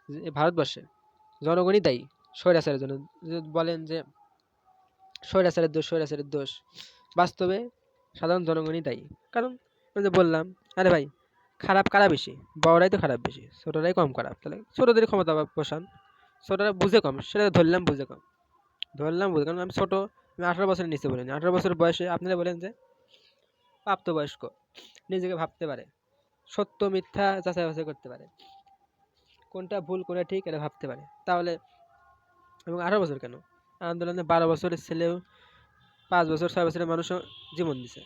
যে ভারতবর্ষের জনগণই দায়ী স্বৈরাচারের জন্য। যে বলেন যে স্বৈরাচারের দোষ, বাস্তবে সাধারণ জনগণই দায়ী। কারণ ওই যে বললাম, আরে ভাই, খারাপ কারা বেশি? বড়রাই তো খারাপ বেশি, ছোটরাই কম খারাপ। তাহলে ছোটদের ক্ষমতা বসান, ছোটরা বুঝে কম, সেটা ধরলাম বুঝে কম, কারণ আমি ছোট, আমি 18 বছরের নিচে বলিনি। 18 বছর বয়সে আপনারা বলেন যে প্রাপ্তবয়স্ক, নিজেকে ভাবতে পারে, সত্য মিথ্যা যাচাই বাছাই করতে পারে, কোনটা ভুল কোনটা ঠিক এটা ভাবতে পারে। তাহলে, এবং 18 বছর কেন, আন্দোলনে 12 বছরের ছেলেও, 5 বছর 6 বছরের মানুষও জীবন দিছে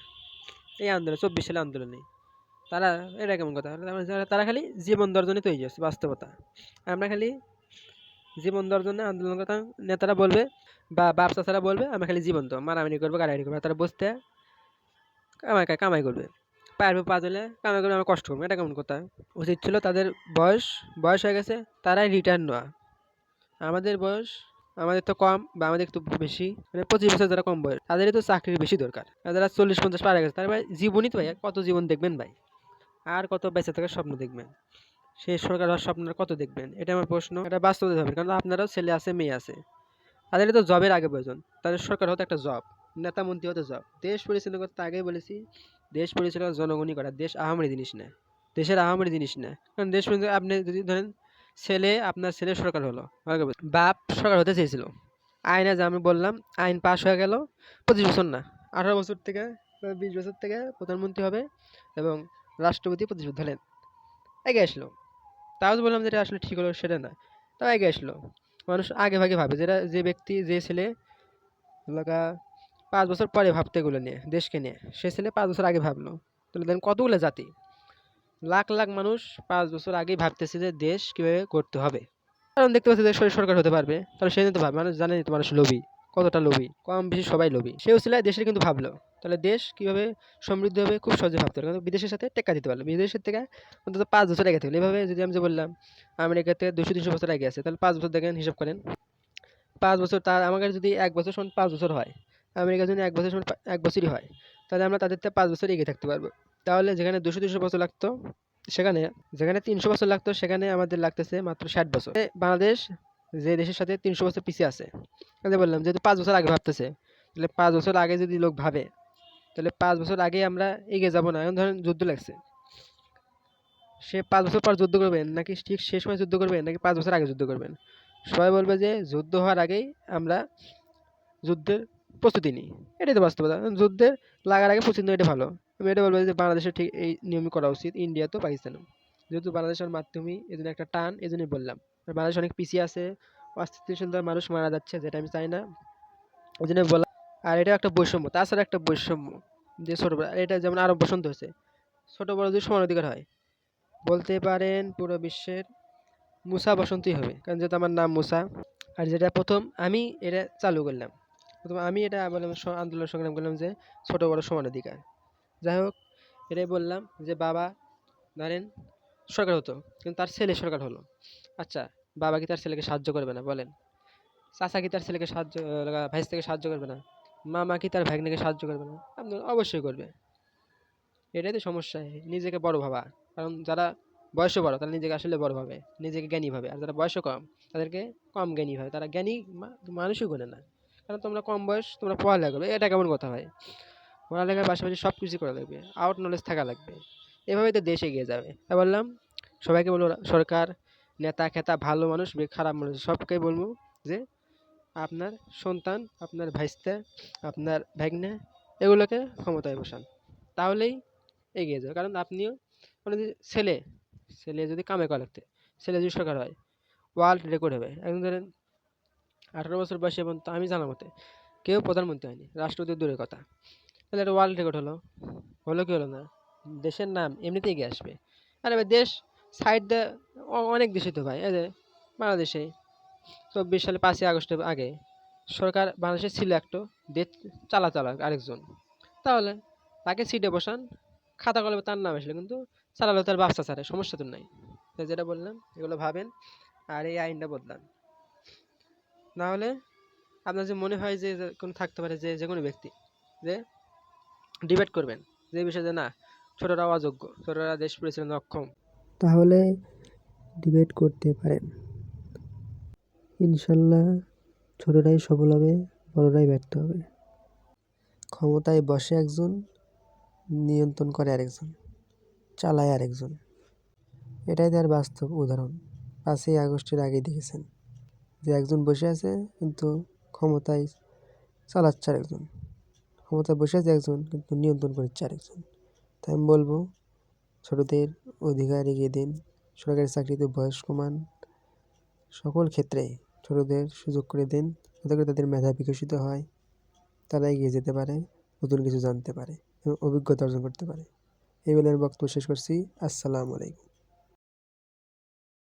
এই আন্দোলনে, 24 সালে আন্দোলনে। তারা, এটা কেমন কথা? তারা খালি জীবন দেওয়ার জন্য তৈরি আছে, বাস্তবতা। আমরা খালি জীবন দেওয়ার জন্য আন্দোলন কথা, নেতারা বলবে বা বাপ চাচারা বলবে আমরা খালি জীবন দেবো, মারামারি করবো, গাড়াগাড়ি করবো, তারা বসতে কামাই কামাই করবে। পায়ের উপর পা দিলে কামে করে আমরা কষ্ট করবো, এটা কেমন কথা? উচিত ছিল তাদের বয়স বয়স হয়ে গেছে তারাই রিটার্ন নেওয়া। আমাদের বয়স আমাদের তো কম বা আমাদের একটু বেশি, মানে 25 বছর যারা কম বয়স তাদেরই তো চাকরির বেশি দরকার। আর যারা 40-50 পার হয়ে গেছে তারা ভাই জীবনই তো ভাই কত জীবন দেখবেন ভাই, আর কত বেঁচে থাকার স্বপ্ন দেখবেন, সেই সরকার হওয়ার স্বপ্ন আর কত দেখবেন? এটা আমার প্রশ্ন, এটা বাস্তবতা হবে। কারণ আপনারও ছেলে আছে মেয়ে আছে, তাদেরই তো জবের আগে প্রয়োজন। তাদের সরকার হতে একটা জব, নেতা মন্ত্রী হতে জব, দেশ পরিচালনা করতে আগেই বলেছি দেশ পরিচালনা জনগণই করা। দেশ আহামরি জিনিস না, দেশের আহামরি জিনিস না। কারণ দেশ পরিচালনা আপনি যদি ধরেন আপনার ছেলে সরকার হলো, বাপ সরকার হতে চেয়েছিল, আইনে যা আমি বললাম আইন পাশ হয়ে গেল, 25 বছর না 18 বছর থেকে বা 20 বছর থেকে প্রধানমন্ত্রী হবে এবং রাষ্ট্রপতি 25 বছর ধরেন এগিয়ে আসলো। তাও তো বললাম যেটা আসলে ঠিক হলো সেটা না, তাও এগিয়ে আসলো। মানুষ আগে ভাগে ভাবে, যেটা যে ব্যক্তি যে ছেলে লাগা 5 বছর পরে ভাবতে এগুলো নিয়ে দেশকে নিয়ে, সে ছেলে 5 বছর আগে ভাবলো। তাহলে দেখেন কতগুলো জাতি, লাখ লাখ মানুষ 5 বছর আগেই ভাবতেছে যে দেশ কিভাবে করতে হবে। কারণ দেখতে পাচ্ছি যে সরকার হতে পারবে, তাহলে সেই জন্য তো ভাবে। মানুষ জানেনি তো, মানুষ লোভী, কতটা লোভী, কম বেশি সবাই লোভী। সেও ছিল দেশের কিন্তু ভাবলো তাহলে দেশ কিভাবে সমৃদ্ধ হবে খুব সহজে ভাবতে পারলো, কিন্তু বিদেশের সাথে টেক্কা দিতে পারলো। বিদেশের থেকে অন্তত 5 বছর আগে থাকলে এভাবে যদি আমি যে বললাম আমেরিকাতে 200-300 বছর আগে আছে, তাহলে 5 বছর দেখেন হিসাব করেন। 5 বছর তার আমার কাছে যদি 1 বছর সমান 5 বছর হয়, আমেরিকার যদি 1 বছর সমান 1 বছরই হয়, তাহলে আমরা তাদের থেকে 5 বছর এগিয়ে থাকতে পারবো। তাহলে যেখানে 200-300 বছর লাগতো সেখানে, যেখানে 300 বছর লাগতো সেখানে আমাদের লাগতেছে মাত্র 60 বছর। বাংলাদেশ যে দেশের সাথে 300 বছর পিছিয়ে আছে, বললাম যেহেতু 5 বছর আগে ভাবতেছে, তাহলে 5 বছর আগে যদি লোক ভাবে তাহলে 5 বছর আগে আমরা এগিয়ে যাব না। এখন ধরেন যুদ্ধ লাগছে, সে 5 বছর পর যুদ্ধ করবেন নাকি ঠিক সে সময় যুদ্ধ করবেন নাকি 5 বছর আগে যুদ্ধ করবেন? সবাই বলবে যে যুদ্ধ হওয়ার আগেই আমরা যুদ্ধের প্রস্তুতি নিই। এটাই তো বাস্তবতা। যুদ্ধের লাগার আগে প্রস্তুতি নেওয়া এটা ভালো। আমি এটা বলবো যে বাংলাদেশের ঠিক এই নিয়মই করা উচিত, ইন্ডিয়া তো পাকিস্তানও। যেহেতু বাংলাদেশের মাধ্যমেই এজন্য একটা টান, এজন্যই বললাম। আর বাংলাদেশ অনেক পিছিয়ে আছে, অস্থিতিশীল মানুষ মারা যাচ্ছে, যেটা আমি চাই না। ওই জন্য বললাম। আর এটা একটা বৈষম্য, তাছাড়া একটা বৈষম্য যে ছোট বড়, এটা যেমন আরব বসন্ত হয়েছে, ছোট বড় যদি সমান অধিকার হয়, বলতে পারেন পুরো বিশ্বের মুসা বসন্তই হবে। কারণ যেহেতু আমার নাম মুসা, আর যেটা প্রথম আমি এটা চালু করলাম, প্রথম আমি এটা বললাম, আন্দোলন সংগ্রাম করলাম যে ছোট বড় সমান অধিকার। যাই হোক, এটাই বললাম যে বাবা ধরেন সরকার হতো কিন্তু তার ছেলে সরকার হলো। আচ্ছা, বাবা কি তার ছেলেকে সাহায্য করবে না বলেন? চাচা কি তার ছেলেকে সাহায্য, ভাইস্তাকে সাহায্য করবে না? মামা কি তার ভাগ্নেকে সাহায্য করবে না? আপনার অবশ্যই করবে। এটাই তো সমস্যা, নিজেকে বড় ভাবা। কারণ যারা বয়সে বড় তারা নিজেকে আসলে বড় ভাবে, নিজেকে জ্ঞানী ভাবে। আর যারা বয়সে কম তাদেরকে কম জ্ঞানী ভাবে, তারা জ্ঞানী মানুষই গোনে না। কারণ তোমরা কম বয়স, তোমরা পড়ালেখা করবে, এটা কেমন কথা ভাই? পড়ালেখার পাশাপাশি সব কিছু করা লাগবে, আউট নলেজ থাকা লাগবে। এভাবেই তো দেশ এগিয়ে যাবে। তাই বললাম সবাইকে বলবো, সরকার, নেতা খেতা, ভালো মানুষ খারাপ মানুষ সবকে বলবো যে আপনার সন্তান, আপনার ভাইস্তা, আপনার ভাগ্নে, এগুলোকে ক্ষমতায় বসান, তাহলেই এগিয়ে যাবে। কারণ আপনিও মানে যে ছেলে, ছেলে যদি কামে করা লাগতে, ছেলে যদি সরকার হয়, ওয়ার্ল্ড রেকর্ড হবে। একদম ধরেন 18 বছর বয়সে এবং আমি জানা মতে কেউ প্রধানমন্ত্রী হয়নি, রাষ্ট্রপতি দূরের কথা। তাহলে একটা ওয়ার্ল্ড রেকর্ড হলো, হলো কি হলো না? দেশের নাম এমনিতেই এগিয়ে আসবে। আর এবার দেশ সাইড দিয়ে অনেক দেশে তো ভাই, এই যে বাংলাদেশে 24 সালে 5ই আগস্টের আগে সরকার বাংলাদেশে ছিল একটা, দেশ চালা আরেকজন। তাহলে তাকে সিটে বসান, খাতা কলমে তার নাম আসলে, কিন্তু চালালো তার বাচ্চা ছাড়ে, সমস্যা তো নাই। তো যেটা বললাম এগুলো ভাবেন আর এই আইনটা বদলান। না হলে আপনার যে মনে হয় যে কোনো থাকতে পারে যে যে কোনো ব্যক্তি যে ডিবেট করবেন যে বিষয়ে যে না ছোটরা অযোগ্য, ছোটরা দেশ পরিচালনায় অক্ষম, তাহলে ডিবেট করতে পারেন। ইনশাল্লাহ ছোটরাই সফল হবে, বড়রাই ব্যর্থ হবে। ক্ষমতায় বসে একজন, নিয়ন্ত্রণ করে আরেকজন, চালায় আরেকজন। এটাই তার বাস্তব উদাহরণ। 5ই আগস্টের আগে দেখেছেন যে একজন বসে আছে কিন্তু ক্ষমতায় চালাচ্ছে আরেকজন, ক্ষমতায় বসে আছে একজন কিন্তু নিয়ন্ত্রণ করছে আরেকজন। তাই আমি বলবো ছোটদের অধিকার এগিয়ে দিন, সরকারি চাকরিতে বয়স কমান, সকল ক্ষেত্রে ছোটদের সুযোগ করে দিন, যাতে করে তাদের মেধা বিকশিত হয়, তারা এগিয়ে যেতে পারে, নতুন কিছু জানতে পারে এবং অভিজ্ঞতা অর্জন করতে পারে। এই বলে আমি বক্তব্য শেষ করছি। আসসালামু আলাইকুম।